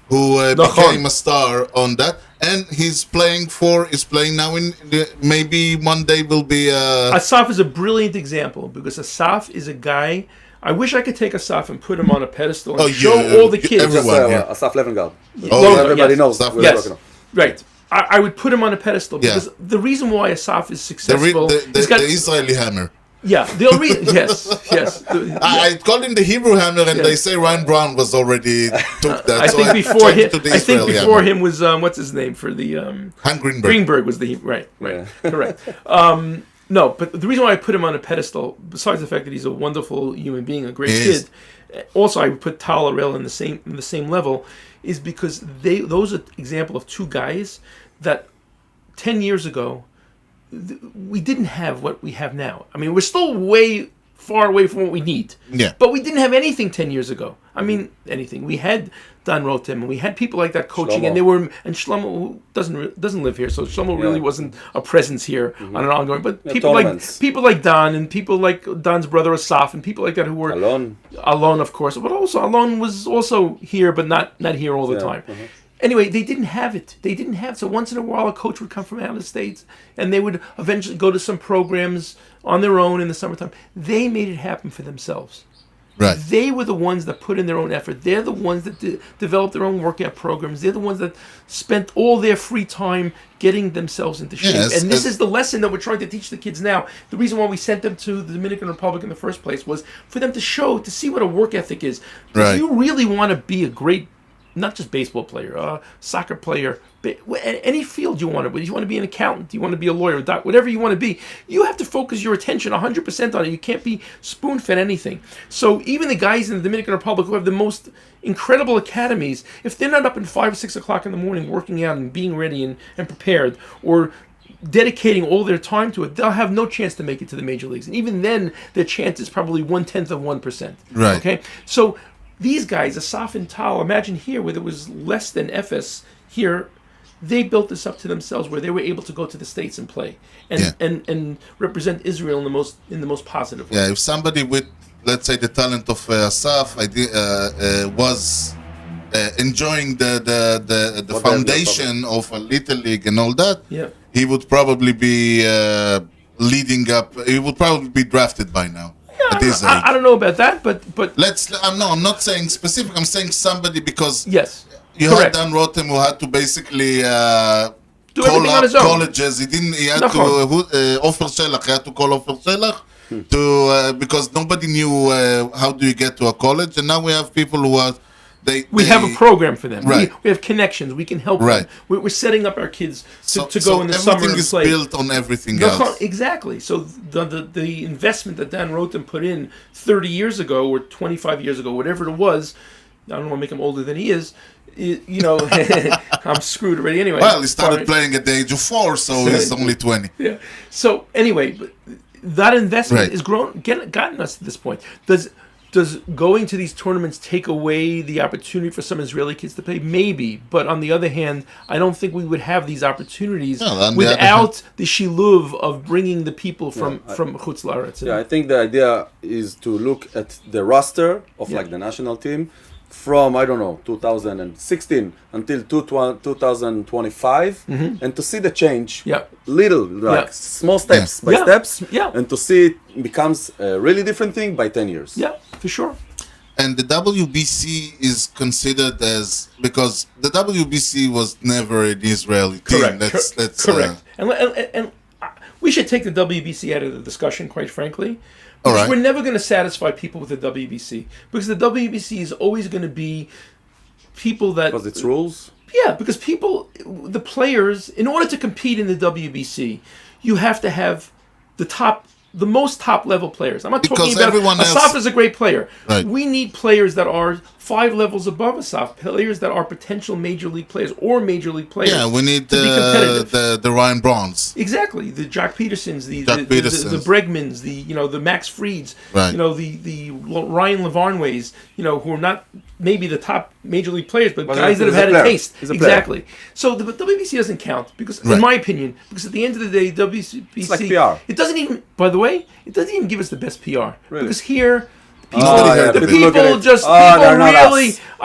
who became a star on that, and he's playing now in maybe one day will be. Asaf is a brilliant example, because Asaf is a guy. I wish I could take Asaf and put him on a pedestal and show all the kids. Everyone, Asaf Levengard. Everybody knows. Yes, right. I would put him on a pedestal because the reason why Asaf is successful the Israeli hammer. Yeah, yes. I called him the Hebrew hammer, and they say Ryan Brown was already took that. I think before him was what's his name for the Han Greenberg. Greenberg was the right, correct. No, but the reason why I put him on a pedestal, besides the fact that he's a wonderful human being, a great kid, also I would put Tal Arel in the same level, is because those are example of two guys that 10 years ago we didn't have what we have now. I mean, we're still way far away from what we need. Yeah. But we didn't have anything 10 years ago. I mean, anything. We had Dan Rotem, and we had people like that coaching, Shlomo. and Shlomo, who doesn't live here, so Shlomo really wasn't a presence here on an ongoing. But people like Don, and people like Don's brother Asaf, and people like that who were Alon, of course. But also Alon was also here, but not here all the time. Anyway, they didn't have it. So once in a while, a coach would come from out of the States, and they would eventually go to some programs on their own in the summertime. They made it happen for themselves. Right. They were the ones that put in their own effort. They're the ones that developed their own workout programs. They're the ones that spent all their free time getting themselves into shape. And this is the lesson that we're trying to teach the kids now. The reason why we sent them to the Dominican Republic in the first place was for them to see what a work ethic is. If you really want to be a great, not just baseball player, soccer player, any field you want to be. You want to be an accountant, you want to be a lawyer, whatever you want to be, you have to focus your attention 100% on it. You can't be spoon-fed anything. So even the guys in the Dominican Republic who have the most incredible academies, if they're not up at 5 or 6 o'clock in the morning working out and being ready and prepared, or dedicating all their time to it, they'll have no chance to make it to the major leagues. And even then, their chance is probably 0.1%. Right. Okay? So these guys, Asaf and Tal, imagine here where there was less than FS here, they built this up to themselves where they were able to go to the States and play and represent Israel in the most positive way. Yeah, if somebody with, let's say, the talent of Asaf was enjoying the foundation of a little league and all that, he would probably be leading up. He would probably be drafted by now. I don't know about that, but I'm not saying specific. I'm saying somebody because you correct. had Dan Rotem who had to basically do call everything on up his own. colleges. He had to Ofer Shelach. He had to call Ofer Shelach to because nobody knew how do you get to a college, and now we have people who are. We have a program for them. Right. We have connections. We can help them. We're setting up our kids to go in the summer and play. Everything is built on everything else. Exactly. So the investment that Dan Rotem put in 30 years ago or 25 years ago, whatever it was, I don't want to make him older than he is. I'm screwed already anyway. Well, he started playing at the age of 4, so he's only 20. Yeah. So anyway, that investment has gotten us to this point. Does going to these tournaments take away the opportunity for some Israeli kids to play? Maybe, but on the other hand, I don't think we would have these opportunities without the shiluv of bringing the people from Chutz La'aretz. Yeah, I think the idea is to look at the roster of like the national team from, 2016 until 2025, and to see the change, small steps by steps, and to see it becomes a really different thing by 10 years. Yeah, for sure. And the WBC is considered as, because the WBC was never an Israeli team. Correct. And we should take the WBC out of the discussion, quite frankly. Because we're never going to satisfy people with the WBC. Because the WBC is always going to be people that... Because it's rules? Yeah, because the players, in order to compete in the WBC, you have to have the most top level players. I'm not talking about Asaf is a great player. Right. We need players that are 5 levels above Asaf, players that are potential major league players or major league players. Yeah, we need the Ryan Browns. Exactly, the Jock Petersons, the Bregmans, the Max Frieds, the Ryan Lavarnways, who are not maybe the top major league players, but guys that have had a taste. Exactly. So the WBC doesn't count because, in my opinion, because at the end of the day, WBC, it's like PR. It doesn't even. By the way, it doesn't even give us the best PR because here. I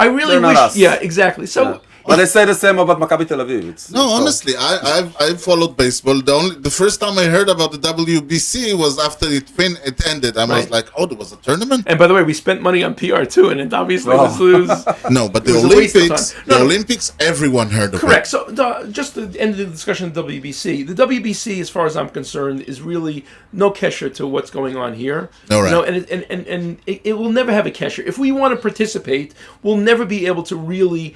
really wish. Yeah, exactly. So But I say the same about Maccabi Tel Aviv. No, honestly, I've followed baseball. The first time I heard about the WBC was after it ended. I was like, oh, there was a tournament? And by the way, we spent money on PR too, and it obviously was No, but the Olympics, everyone heard of correct. it. So just to end the discussion of WBC, the WBC, as far as I'm concerned, is really no kesher to what's going on here. All right. You know, and it will never have a kesher. If we want to participate, we'll never be able to really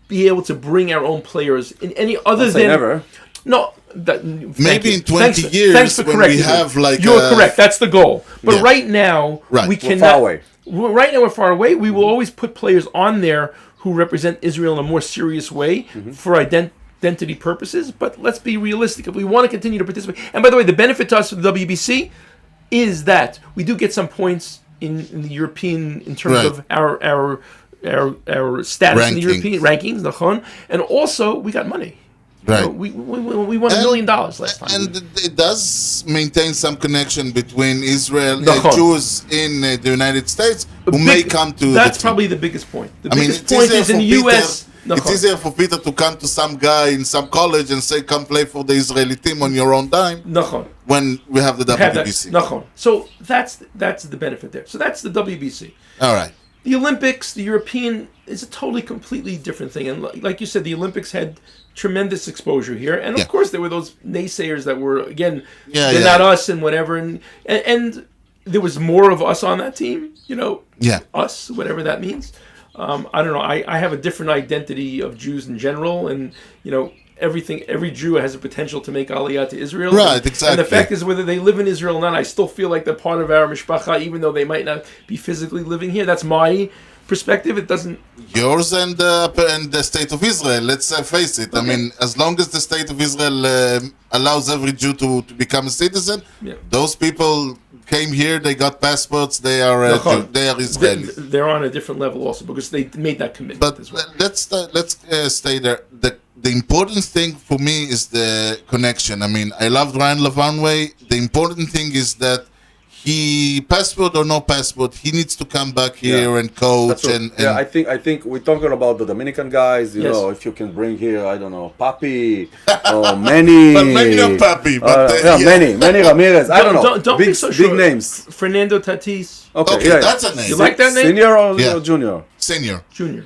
be able to bring our own players in any other than never. No, maybe in 20 years when we have like you're correct. That's the goal. But right now we cannot. We're far away. Right now we're far away. We will always put players on there who represent Israel in a more serious way for identity purposes. But let's be realistic. If we want to continue to participate, and by the way, the benefit to us of the WBC is that we do get some points in the European in terms of our status in the European rankings, and also we got money. Right. You know, we won $1 million last time. And it does maintain some connection between Israel and Jews in the United States who may come to. That's probably the biggest point. The biggest point is in the U.S. It's easier for Peter to come to some guy in some college and say, come play for the Israeli team on your own time. When we have the WBC. So that's the benefit there. So that's the WBC. All right. The Olympics, the European, is a totally, completely different thing. And like you said, the Olympics had tremendous exposure here. And of course, there were those naysayers that were, again, they're not us and whatever. And there was more of us on that team, you know, us, whatever that means. I don't know. I have a different identity of Jews in general. And, you know, every Jew has a potential to make Aliyah to Israel. Right, exactly. And the fact is, whether they live in Israel or not, I still feel like they're part of our mishpacha, even though they might not be physically living here. That's my perspective. It doesn't... Yours and the state of Israel, let's face it. Okay. I mean, as long as the state of Israel allows every Jew to become a citizen, those people came here, they got passports, they are Israelis. They're on a different level also, because they made that commitment but as well. Let's stay there. The important thing for me is the connection. I mean, I loved Ryan Lavanway. The important thing is that he, passport or no passport, he needs to come back here and coach. I think we're talking about the Dominican guys. You know, if you can bring here, I don't know, Papi or Manny. But maybe not Papi. But Manny Ramirez. I don't know. Don't big, be so sure. Big names. Fernando Tatis. Okay, that's a name. You like that name? Senior or junior? Senior. Junior.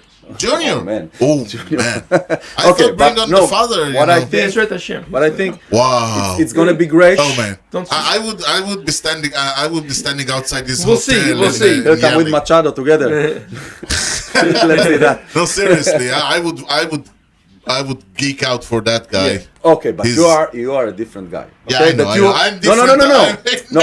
Oh, man. I okay, bring on the father. What I think, but I think, wow, it's going to be great. Oh man, I would be standing. I would be standing outside this hotel. We'll see. They'll come with Machado together. Let's say that. No, seriously, I would geek out for that guy. Yeah. Okay, but you are a different guy. Okay? Yeah, I know. I'm different. No.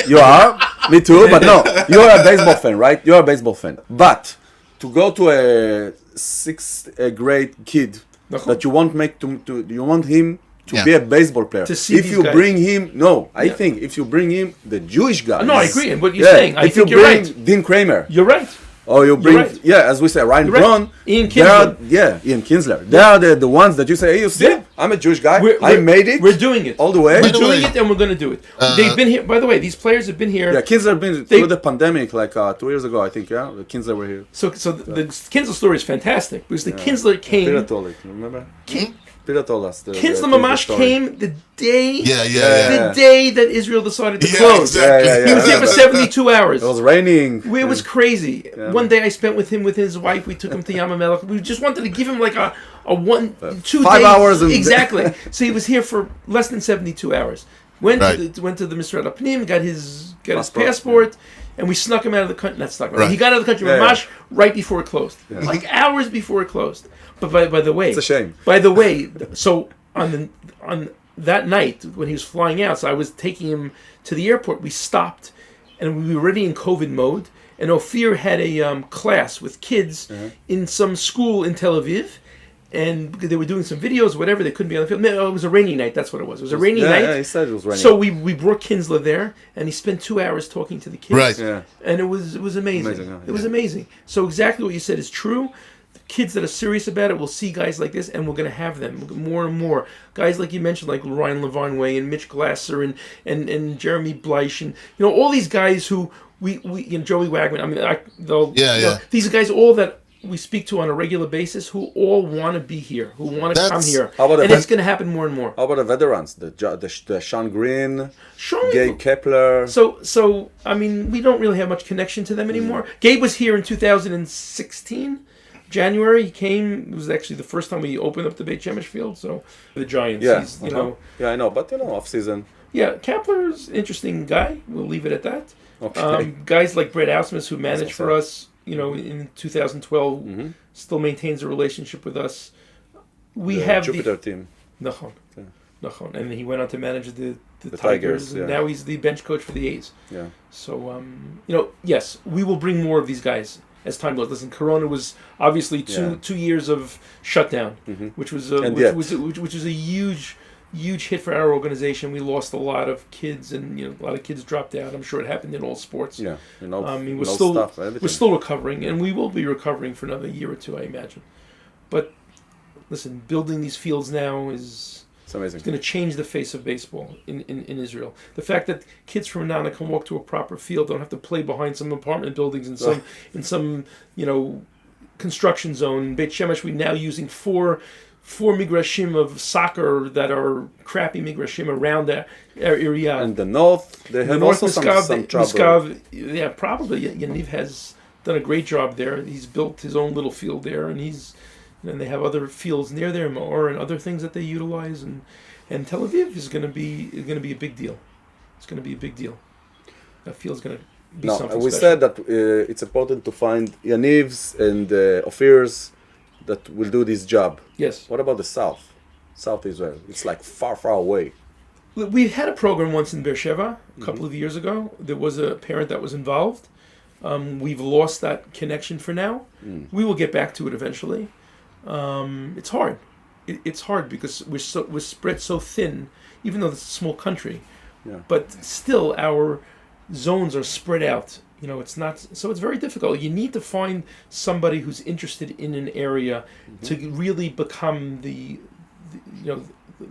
You are. Me too. But no, you are a baseball fan, right? You are a baseball fan. But to go to a sixth grade kid that you want you want him to be a baseball player. To see if you guys. Bring him, I think if you bring him the Jewish guy. No, I agree. And what you're saying, I think you're right. Dean Kramer. You're right. Or you bring, as we say, Ryan Braun. Ian Kinsler. Ian Kinsler. They are the ones that you say, hey, you see, I'm a Jewish guy. I made it. We're doing it. All the way. We're doing it and we're going to do it. They've been here, by the way, these players have been here. Yeah, Kinsler been through the pandemic like 2 years ago, I think, the Kinsler were here. So the Kinsler story is fantastic because the Kinsler came. Peter told it, remember? Peter told us. Kinsler Mamash came the day the day that Israel decided to close. Exactly. He was here for 72 hours. It was raining. It was crazy. One day I spent with him with his wife. We took him to Yam HaMelech. We just wanted to give him like a 2 5 days. hours. Exactly. So he was here for less than 72 hours. Went to the Misrad Apnim, got his passport, and we snuck him out of the country. Not snuck him. He got out of the country Mamash right before it closed. Like hours before it closed. But by the way, it's a shame. By the way, so on that night when he was flying out, so I was taking him to the airport. We stopped, and we were already in COVID mode. And Ophir had a class with kids in some school in Tel Aviv, and they were doing some videos, whatever. They couldn't be on the field. No, it was a rainy night. That's what it was. It was a rainy night. Yeah, he said it was raining. So we brought Kinsler there, and he spent 2 hours talking to the kids. Right. Yeah. And it was amazing. It was amazing. So exactly what you said is true. Kids that are serious about it will see guys like this, and we're going to have them more and more. Guys like you mentioned, like Ryan Lavanway and Mitch Glasser and Jeremy Bleich, and all these guys who we Joey Wagman. I mean, these guys all that we speak to on a regular basis who all want to be here, who want to come here. And it's going to happen more and more. How about the veterans? The Sean Green, Gabe Kepler. So I mean, we don't really have much connection to them anymore. Gabe was here in 2016. January, he came. It was actually the first time we opened up the Beit Shemesh field. So the Giants, you know. Yeah, I know, but off season. Yeah, Kepler's an interesting guy. We'll leave it at that. Okay. Guys like Brett Ausmus, who managed for us, you know, in 2012, still maintains a relationship with us. We have Jupiter team. Nachon. And he went on to manage the Tigers, and now he's the bench coach for the A's. Yeah. So, you know, yes, we will bring more of these guys as time goes. Listen, Corona was obviously two years of shutdown, which was a huge hit for our organization. We lost a lot of kids, and you know, a lot of kids dropped out. I'm sure it happened in all sports. Yeah, we're still recovering, and we will be recovering for another year or two, I imagine. But listen, building these fields now is amazing. It's going to change the face of baseball in Israel. The fact that kids from Nana can walk to a proper field, don't have to play behind some apartment buildings in some you know construction zone. In Beit Shemesh, we're now using four migrashim of soccer that are crappy migrashim around our area. And the north, they have also some trouble. Yeah, probably. Yaniv has done a great job there. He's built his own little field there, and they have other fields near there, Ma'or and other things that they utilize, and Tel Aviv is going to be a big deal. It's going to be a big deal. That field's going to be something we special. said that it's important to find Yaniv's and Ofir's that will do this job. Yes. What about the South Israel? It's like far away. We had a program once in Beersheba a couple of years ago. There was a parent that was involved. We've lost that connection for now. We will get back to it eventually. It's hard. It's hard because we're spread so thin, even though it's a small country. Yeah. But still, our zones are spread out. You know, it's not, so it's very difficult. You need to find somebody who's interested in an area to really become the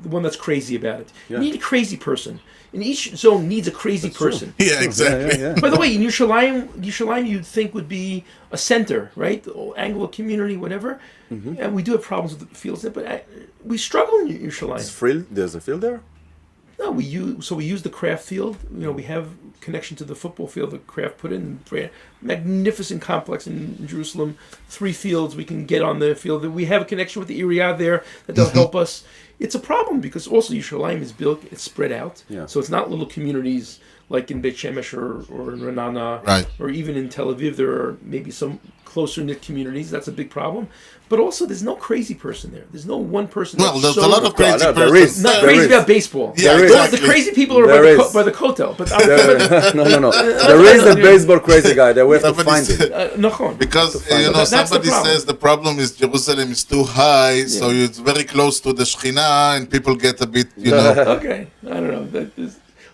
one that's crazy about it. Yeah. You need a crazy person. And each zone needs a crazy person. Yeah, exactly. Yeah. By the way, in Yerushalayim you'd think would be a center, right? The Anglo community, whatever. And we do have problems with the fields there, but we struggle in Yerushalayim. There's a field there? No, we use the craft field. You know, we have connection to the football field that Kraft put in. Magnificent complex in Jerusalem. 3 fields we can get on the field. We have a connection with the area there that they'll help us. It's a problem because also Yerushalayim is built, it's spread out. Yeah. So it's not little communities like in Beit Shemesh or in Renana, right. Or even in Tel Aviv. There are maybe some closer knit communities. That's a big problem. But also, there's no crazy person there. There's no one person. Well, there's a lot of crazy persons. Not crazy about baseball. Yeah, exactly. The crazy people are by the kotel. But no. There is a baseball crazy guy. There we have to find it. Because somebody says the problem is Jerusalem is too high, so it's very close to the Shekhinah, and people get a bit, Okay, I don't know.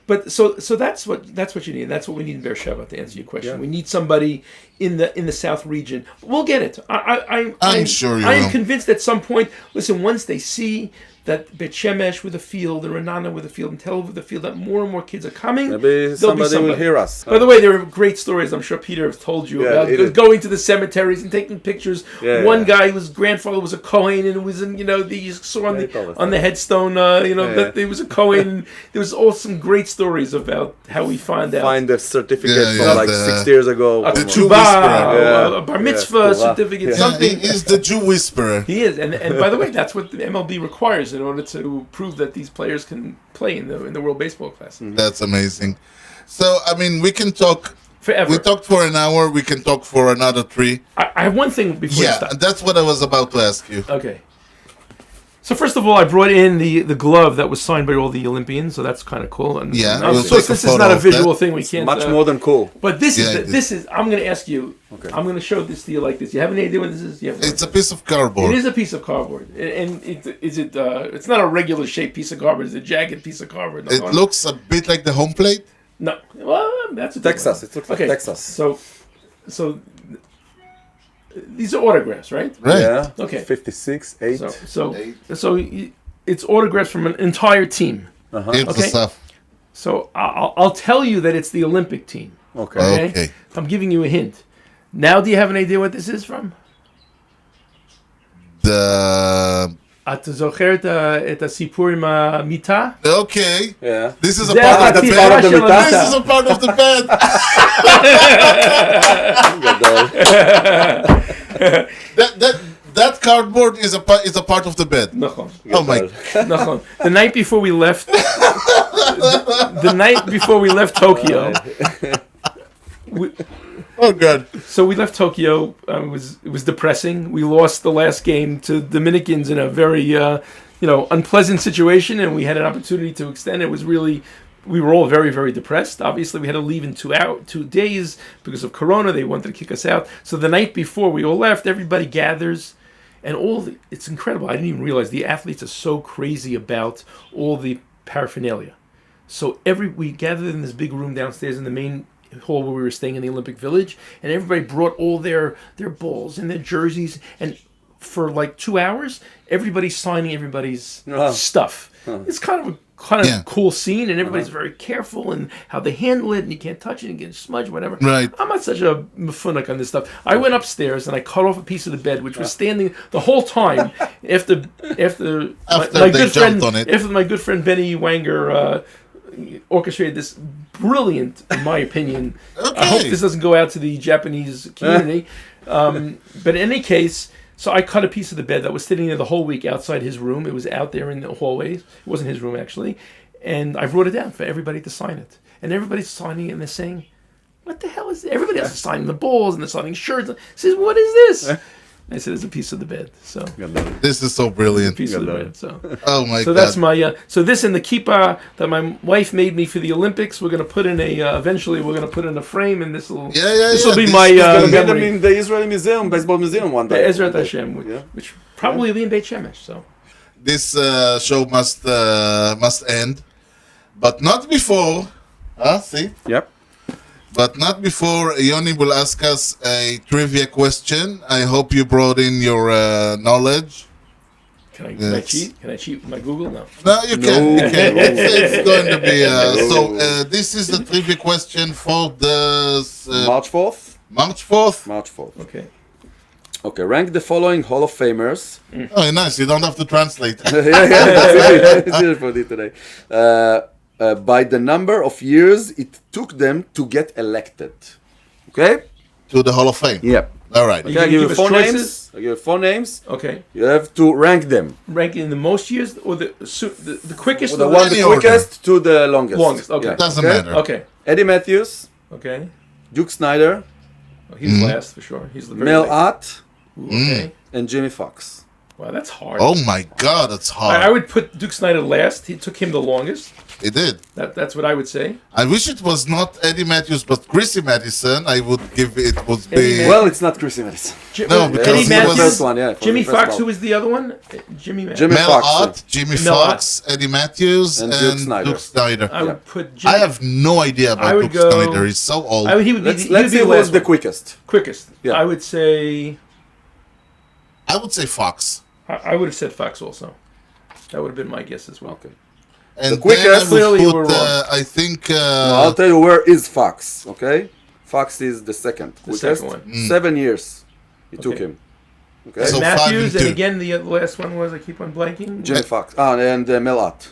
But so that's what you need. That's what we need in Beersheba to answer your question. Yeah. We need somebody in the South region. We'll get it. I'm sure you will. I am convinced at some point. Listen, once they see that Beit Shemesh with a field, and Renana with a field, and Tel Aviv with a field, that more and more kids are coming. Maybe somebody will hear us. By the way, there are great stories. I'm sure Peter has told you about going to the cemeteries and taking pictures. One guy whose grandfather was a Kohen, and it was in you saw on the headstone. That he was a Kohen. There was all some great stories about how we find a certificate from 6 years ago. A Tshuva, a bar mitzvah certificate. Something. He's the Jew whisperer. He is, and by the way, that's what the MLB requires in order to prove that these players can play in the World Baseball Classic. That's amazing. So, I mean, we can talk forever. We talked for an hour. We can talk for another 3. I have one thing before you stop. Yeah, that's what I was about to ask you. Okay. So first of all, I brought in the glove that was signed by all the Olympians, so that's kind of cool. And this is not a visual thing. We can't. Much more than cool. But this is. I'm going to ask you. Okay. I'm going to show this to you like this. You have any idea what this is? It's a piece of cardboard. It is a piece of cardboard, and it's not a regular shaped piece of cardboard. It's a jagged piece of cardboard. It looks a bit like the home plate. No, well, that's a Texas. It looks like Texas. So. These are autographs, right? Right. Yeah. Okay. 56, 8. So it's autographs from an entire team. Okay. So I'll tell you that it's the Olympic team. Okay. I'm giving you a hint. Now, do you have an idea what this is from? אתה זוכר את הסיפור עם המיטה? Okay. Yeah. This is a זה part of the החתיכה bed. של המיטה. This is a part of the bed. That cardboard is a part of the bed. נכון. Oh my. נכון. The night before we left, Tokyo, Oh God. so we left Tokyo. It was depressing. We lost the last game to Dominicans in a very unpleasant situation, and we had an opportunity to extend. It was really. We were all very, very depressed. Obviously, we had to leave in 2 days because of Corona. They wanted to kick us out. So the night before we all left, everybody gathers. And it's incredible. I didn't even realize the athletes are so crazy about all the paraphernalia. So we gathered in this big room downstairs in the main hall where we were staying in the Olympic Village, and everybody brought all their balls and their jerseys, and for like 2 hours, everybody's signing everybody's stuff. It's kind of a cool scene, and everybody's very careful and how they handle it, and you can't touch it and get smudged, whatever. Right. I'm not such a mafunik on this stuff. I went upstairs and I cut off a piece of the bed, which was standing the whole time after my they jumped on it. After my good friend Benny Wanger orchestrated this brilliant, in my opinion. Okay. I hope this doesn't go out to the Japanese community. But in any case, so I cut a piece of the bed that was sitting there the whole week outside his room. It was out there in the hallways. It wasn't his room, actually. And I brought it down for everybody to sign it. And everybody's signing it, and they're saying, what the hell is this? Everybody else is signing the balls, and they're signing shirts. I says, what is this? I said, it's a piece of the bed. So This is so brilliant. piece of the bed. So Oh my so God. that's my so this and the kippah that my wife made me for the Olympics. We're gonna put in eventually we're gonna put in a frame, and this will be This my is gonna be memory. in the Israeli Museum, Baseball Museum one day. Ezrat Hashem, which probably will be in Beit Shemesh. So This show must end, but not before. See. Yep. But not before Yoni will ask us a trivia question. I hope you brought in your knowledge. can I cheat? Can I cheat with my Google? No. No, you can. You can. It's going to be. This is the trivia question for the March 4th? March 4th. March 4th. Okay. Okay, rank the following Hall of Famers. Oh, nice. You don't have to translate. That's easy for me today. By the number of years it took them to get elected. Okay? To the Hall of Fame. Yep. All right. Okay, I give you 4 names. I give you 4 names. Okay. You have to rank them. Ranking in the most years or the quickest? The or one the Any order. quickest to the longest. Longest, okay. Yeah. Doesn't Okay. matter. Okay. Eddie Matthews, Okay. Duke Snyder, Well, he's last for sure. He's the very Mel last. Ott, Okay. and Jimmy Fox. Wow, that's hard. Oh my God, that's hard. I would put Duke Snyder last. He took him the longest. It did. That's what I would say. I wish it was not Eddie Matthews, but Chrissy Madison. I would give it would Eddie be. Matthews. Well, it's not Chrissy Madison. No, because Eddie he For the was- first one, yeah. for Jimmy the first Fox. one. Who was the other one? Jimmy Matthews. Jimmy Mel Fox, Ott, Jimmy Mel Fox, Eddie Matthews, And and Duke Snyder. Duke Snyder. I would put. Jimmy, I have no idea I about would Duke go- Snyder. He's so old. He would be. Let's He would see be the who's last the one. quickest. Quickest. Yeah. I would say. I would say Fox. I would have said Fox also. That would have been my guess as well. Okay. And The quickest- then I Clearly you would were put, wrong. I think, I'll tell you where is Fox, okay? Fox is the second. The quickest. second one. 7 years it took Okay. him. Okay? So Matthews, 5 and and 2. again the last one was I keep on blanking. Jimmy Fox. And Mel Ott.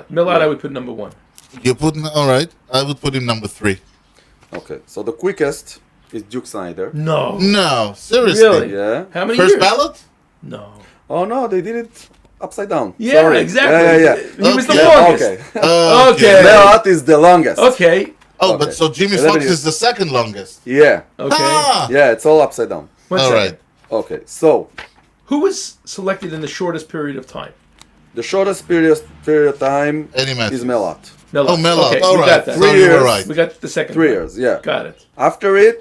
Millard, I would put number 1. you put, all right, I would put him number 3. Okay, so the quickest is Duke Snyder. No. No, seriously. Really? Yeah. How many First years? ballot? No. Oh no, they did it upside down. Yeah, Sorry. exactly. Yeah. He was the Okay. longest. Okay. Okay. Mel Ott is the longest. Okay. Oh, Okay. but so Jimmy 11 Fox years. is the second longest. Yeah. Okay. Ah! Yeah, it's all upside down. One All second. right. Okay, so Who was selected in the shortest period of time? the shortest period of time Eddie Matthews. is Mel Ott. Millard. Oh, Mellot. Okay, All we right. got that. So you were years. right. We got the second 3 one. years, yeah. Got it. After it,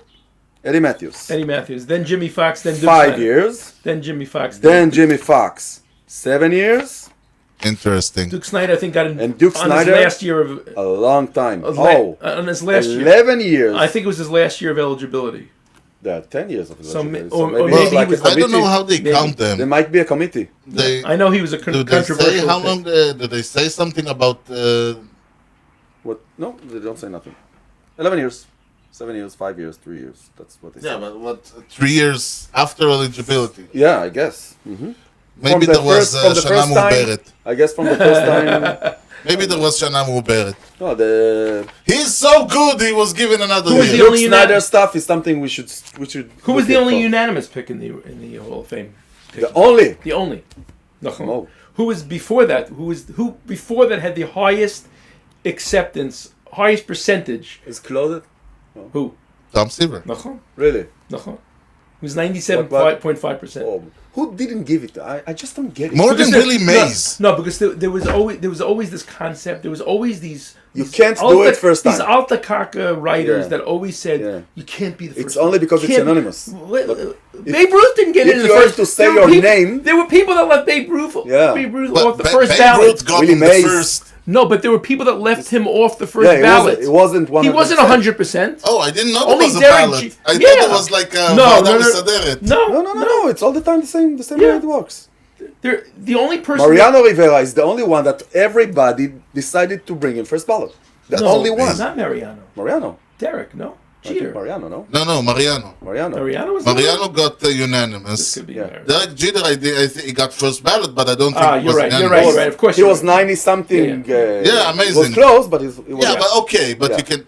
Eddie Matthews. Eddie Matthews. Then Jimmy Fox. Then Duke 5 Snyder. years. Then Jimmy Fox. Then Jimmy Fox. 7 years. Interesting. Duke Snyder, I think, got in And Duke on Snyder? his last year of. A long time. On his last year. 11 years. I think it was his last year of eligibility. There are 10 years of So eligibility. or maybe maybe it's he like was- a I don't know committee. how they Maybe. count There them. might be a committee. They, I know he was a do they controversial. say how thing. long? Do they say something about? What? No, they don't say nothing. 11 years. 7 years, 5 years, 3 years. That's what they say. Yeah, but what? 3 years after eligibility. Yeah, I guess. Maybe there was שנה מעוברת. I guess from the first time. Maybe there was שנה מעוברת. No, He's so good, he was given another was year. the only Luke Snyder stuff is something we should. Who was the only unanimous pick in the Hall of Fame? The only. The only. Oh. Who was before that? Who before that had the highest acceptance, highest percentage? Is closed? Who? Tom Seaver. נכון. Really? נכון. It was 97.5%. Oh. Who didn't give it? I just don't get it. More than Billy Mays. No, because there was always this concept. There was always these. You can't do it first time. These alta kaka writers that always said you can't be the first. It's only because it's anonymous. Babe Ruth didn't get in the first. If you have to say your name. There were people that left Babe Ruth off the first Babe ballot. Ruth got him the first. No, but there were people that left him off the first ballot. It wasn't 100%. He wasn't 100%. Oh, I didn't know Only there was a Derek ballot. I thought it was like a ועדה מסדרת. No. It's all the time the same way it works. The only person. Mariano Rivera is the only one that everybody decided to bring in first ballot. The only one. Not Mariano. Mariano. Derek, no. Jeter. Mariano, no? No, Mariano. Mariano got unanimous. This could be Derek Jeter, I think he got first ballot, but I don't think it was unanimous. You're right. Of course, he was 90-something. Amazing. It was close, but it was. Yeah, but okay, but you can,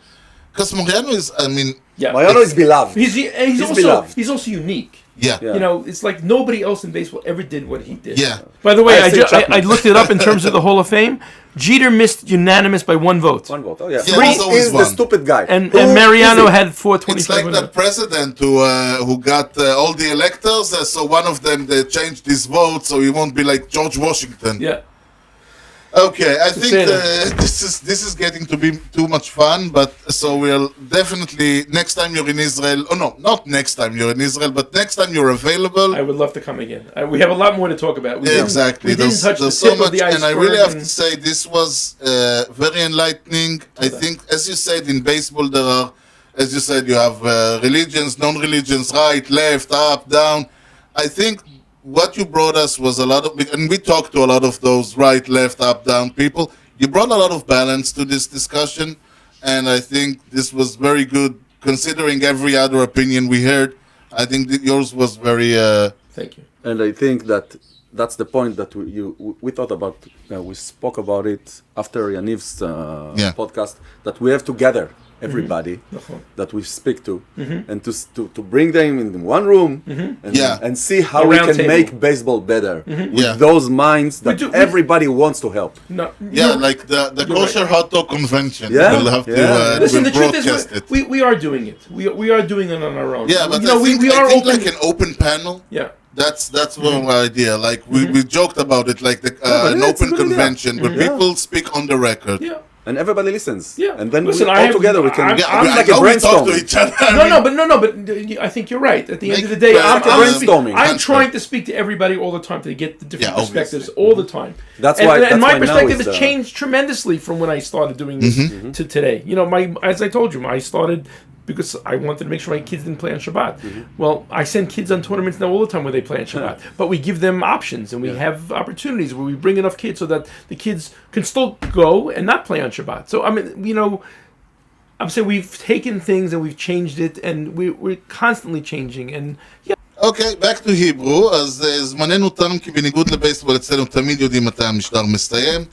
because Mariano is, I mean. Yeah. Mariano is beloved. He's also unique. Yeah. You know, it's like nobody else in baseball ever did what he did. Yeah. By the way, I looked it up in terms of the Hall of Fame. Jeter missed unanimous by one vote. One vote. Oh yeah. Three is the stupid guy. And Mariano had 425. It's like that president who got all the electors. So one of them they changed his vote, so he won't be like George Washington. Yeah. Okay, I think this is getting to be too much fun, but so we'll definitely next time you're in Israel. Oh no, not next time you're in Israel, but next time you're available. I would love to come again. We have a lot more to talk about. Exactly. We didn't touch the so tip much, of the iceberg. and I really have to say this was very enlightening. I think, as you said, in baseball there are, as you said, you have religions, non-religions, right, left, up, down. I think. What you brought us was a lot of, and we talked to a lot of those right, left, up, down people. You brought a lot of balance to this discussion, and I think this was very good considering every other opinion we heard. I think that yours was very. Thank you. And I think that's the point that we thought about. We spoke about it after Yaniv's podcast that we have to gather everybody that we speak to and to bring them in one room and see how we can make baseball better with those minds that everybody wants to help. Like the kosher hot dog convention. We'll have to listen, the truth is we are doing it. We are doing it on our own. Yeah, but I think like an open panel. Yeah. That's one idea. Like we joked about it, like an open convention where people speak on the record. Yeah. And everybody listens. Yeah. And then all together we can. I'm like a brainstorm. But I think you're right. At the end of the day, I'm trying to speak to everybody all the time to get the different perspectives all the time. And my perspective has changed tremendously from when I started doing this to today. You know, as I told you, I started because I wanted to make sure my kids didn't play on Shabbat. Well, I send kids on tournaments now all the time where they play on Shabbat. But we give them options and we have opportunities where we bring enough kids so that the kids can still go and not play on Shabbat. So, I mean, you know, I'm saying we've taken things and we've changed it and we're constantly changing. And Okay, back to Hebrew. אז זמננו תם כי בניגוד לבייסבול אצלנו תמיד יודעים מתי המשדר מסתיים.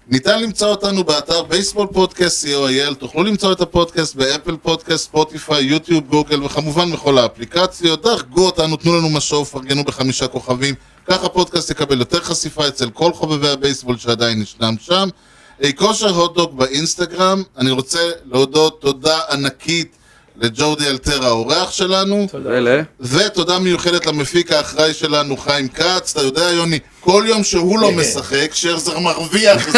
ניתן למצוא אותנו באתר בייסבול פודקאסט co.il, תוכלו למצוא את הפודקאסט באפל פודקאסט, ספוטיפיי, יוטיוב, גוגל וכמובן בכל האפליקציות. דרגו אותנו, תנו לנו משוב, פרגנו ב5 כוכבים, כך הפודקאסט יקבל יותר חשיפה אצל כל חובבי הבייסבול שעדיין ישנם שם. כושר הוטדוג באינסטגרם, אני רוצה להודות תודה ענקית לג'ורדי אלתר האורח שלנו, ותודה מיוחדת למפיק האחראי שלנו חיים כץ. אתה יודע יוני, כל יום שהוא לא משחק שרזר מרוויח $20,000.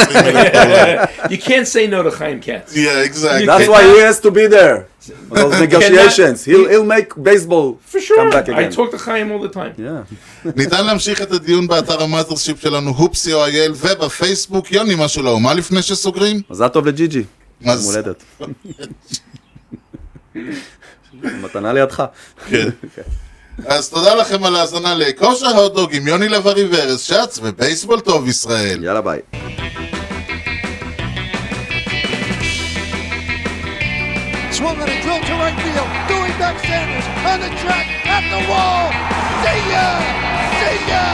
You can't say no to חיים כץ. Yeah, exactly. That's why he has to be there. Those negotiations. He'll make baseball come back again. I talk to חיים all the time. ניתן להמשיך את הדיון באתר המאזרשיפ שלנו הופ.co.il ובפייסבוק. יוני, משהו לאומה לפני שסוגרים? מזל טוב לג'יג'י. מולדת. מתנה לידך. כן. אז תודה לכם על ההאזנה לכושר הוטדוג עם יוני לב-ארי וארז שץ ובייסבול טוב ישראל. יאללה ביי. Swung on a drill to right field. Doing back Sanders on the track at the wall. See ya! See ya!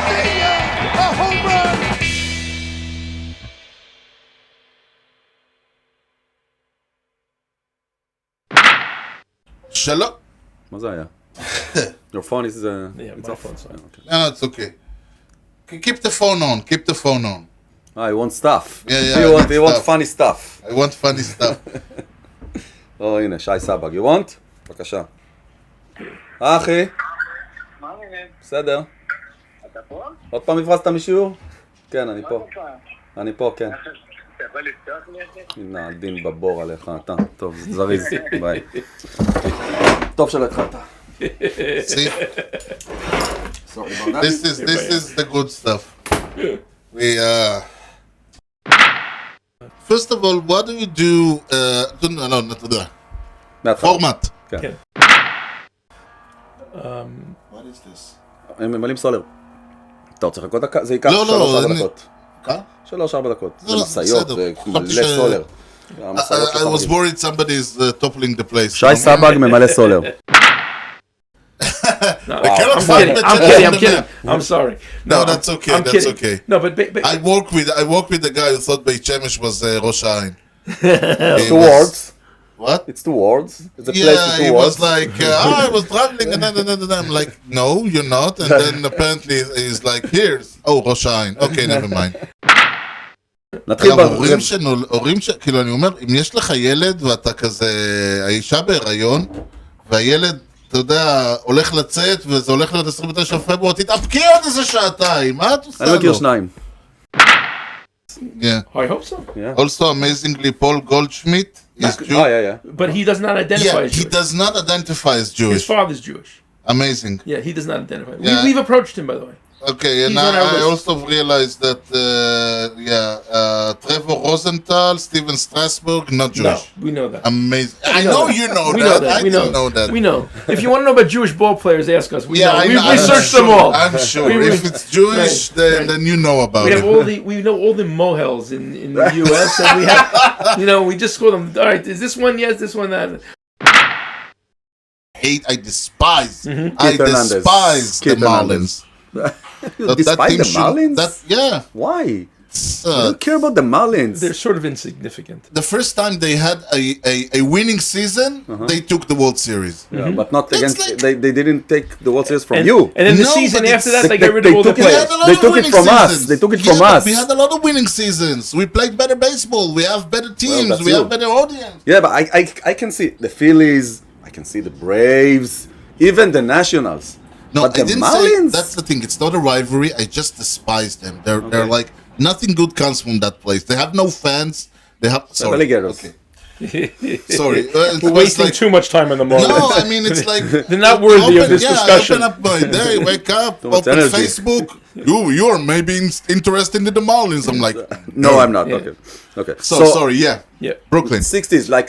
A home run! שלום. מה זה היה? Your phone is... Yeah, it's my off. phone's on. Okay. No, it's okay. Keep the phone on. Keep the phone on. You want stuff. Yeah, You want stuff. funny stuff. I want funny stuff. הנה, שי סבג. You want? בבקשה. אחי. מה העניינים? בסדר. אתה פה? עוד פעם הברזת משיעור? כן, אני פה. אני פה, כן. אתה יכול לפתוח לי את זה? הנה, דין בבור עליך, אתה. טוב, זריז. ביי. טוב שלא התחלת. See, Sorry about that. this is the good stuff. We first of all, what do you do? No, not that. מההתחלה. Format. כן. כן. What is this? הם ממלאים סולר. אתה רוצה לחכות דקה? זה ייקח לא, 3-4 אני- דקות. 3-4 דקות. זה לא, משאיות, בסדר. זה חשבתי מלא ש- סולר. I was worried somebody is toppling the place. שי סבג ממלא סולר. No, cannot I'm find kidding. the I'm check kidding. on I'm the kidding. map. I'm sorry. No, that's okay, I'm that's kidding. okay. No, but I work with the guy who thought בית שמש was ראש העין. It's two words. What? It's two words. It's a place with Yeah, two he words. was like, I was traveling, and then I'm like, no, you're not. And then apparently he's like, here's, ראש העין. Okay, never mind. נתחיל אגב, הורים כאילו אני אומר, אם יש לך ילד ואתה כזה, האישה בהיריון, והילד, אתה יודע, הולך לצאת, וזה הולך להיות 29 פברואר, תתאפקי עוד איזה שעתיים, מה את עושה לו? אני מכיר שניים. Yeah. I hope so. Also, amazingly, Paul Goldschmidt is Jewish. Yeah. But he does not identify Yeah, as he Jewish. does not identify as His Jewish. father's Jewish. Amazing. Yeah, he does not identify. Yeah. We've approached him, by the way. Okay, and He's on our I list. also realized that, Trevor Rosenthal, Steven Strasberg, not Jewish. No, we know that. Amazing. I know you know We that. know that. I We didn't know that. We know. If you want to know about Jewish ball players, ask us. We know. I We've know. researched I'm them all. sure. I'm sure. We- If it's Jewish, Right. then you know about We it. have we know all the mohels in the U.S. and we have, we just call them. All right, is this one yes? This one that? I despise. I Keith Hernandez. despise the Keith Hernandez. Marlins. You despise the Marlins? Yeah. Why? It's, I don't care about the Marlins. They're sort of insignificant. the first time they had a winning season, they took the World Series. Yeah, but not against. like- They didn't take the World Series from And, you. and then the No, season but after it's- that, they got rid of all the took it. We players. had a lot They of took it winning from us. seasons. They took it Yeah, from but us. We had a lot of winning seasons. We played better baseball. We have better teams. that's We you. have better audience. Yeah, but I can see the Phillies. I can see the Braves. Even the Nationals. No, but I the didn't Marlins. say that's the thing. It's not a rivalry. I just despise them. They're like nothing good comes from that place. They have no fans. They have sorry. alligators. Okay. Sorry. It We're was wasting like- too much time on the Marlins. No, I mean it's like They're not worthy of this discussion. I open up my day, wake up, much open energy. Facebook. You are maybe interested in the Marlins. I'm like, No, I'm not. Yeah. Okay. Okay. So sorry. Yeah. Yeah. Brooklyn. 60s, like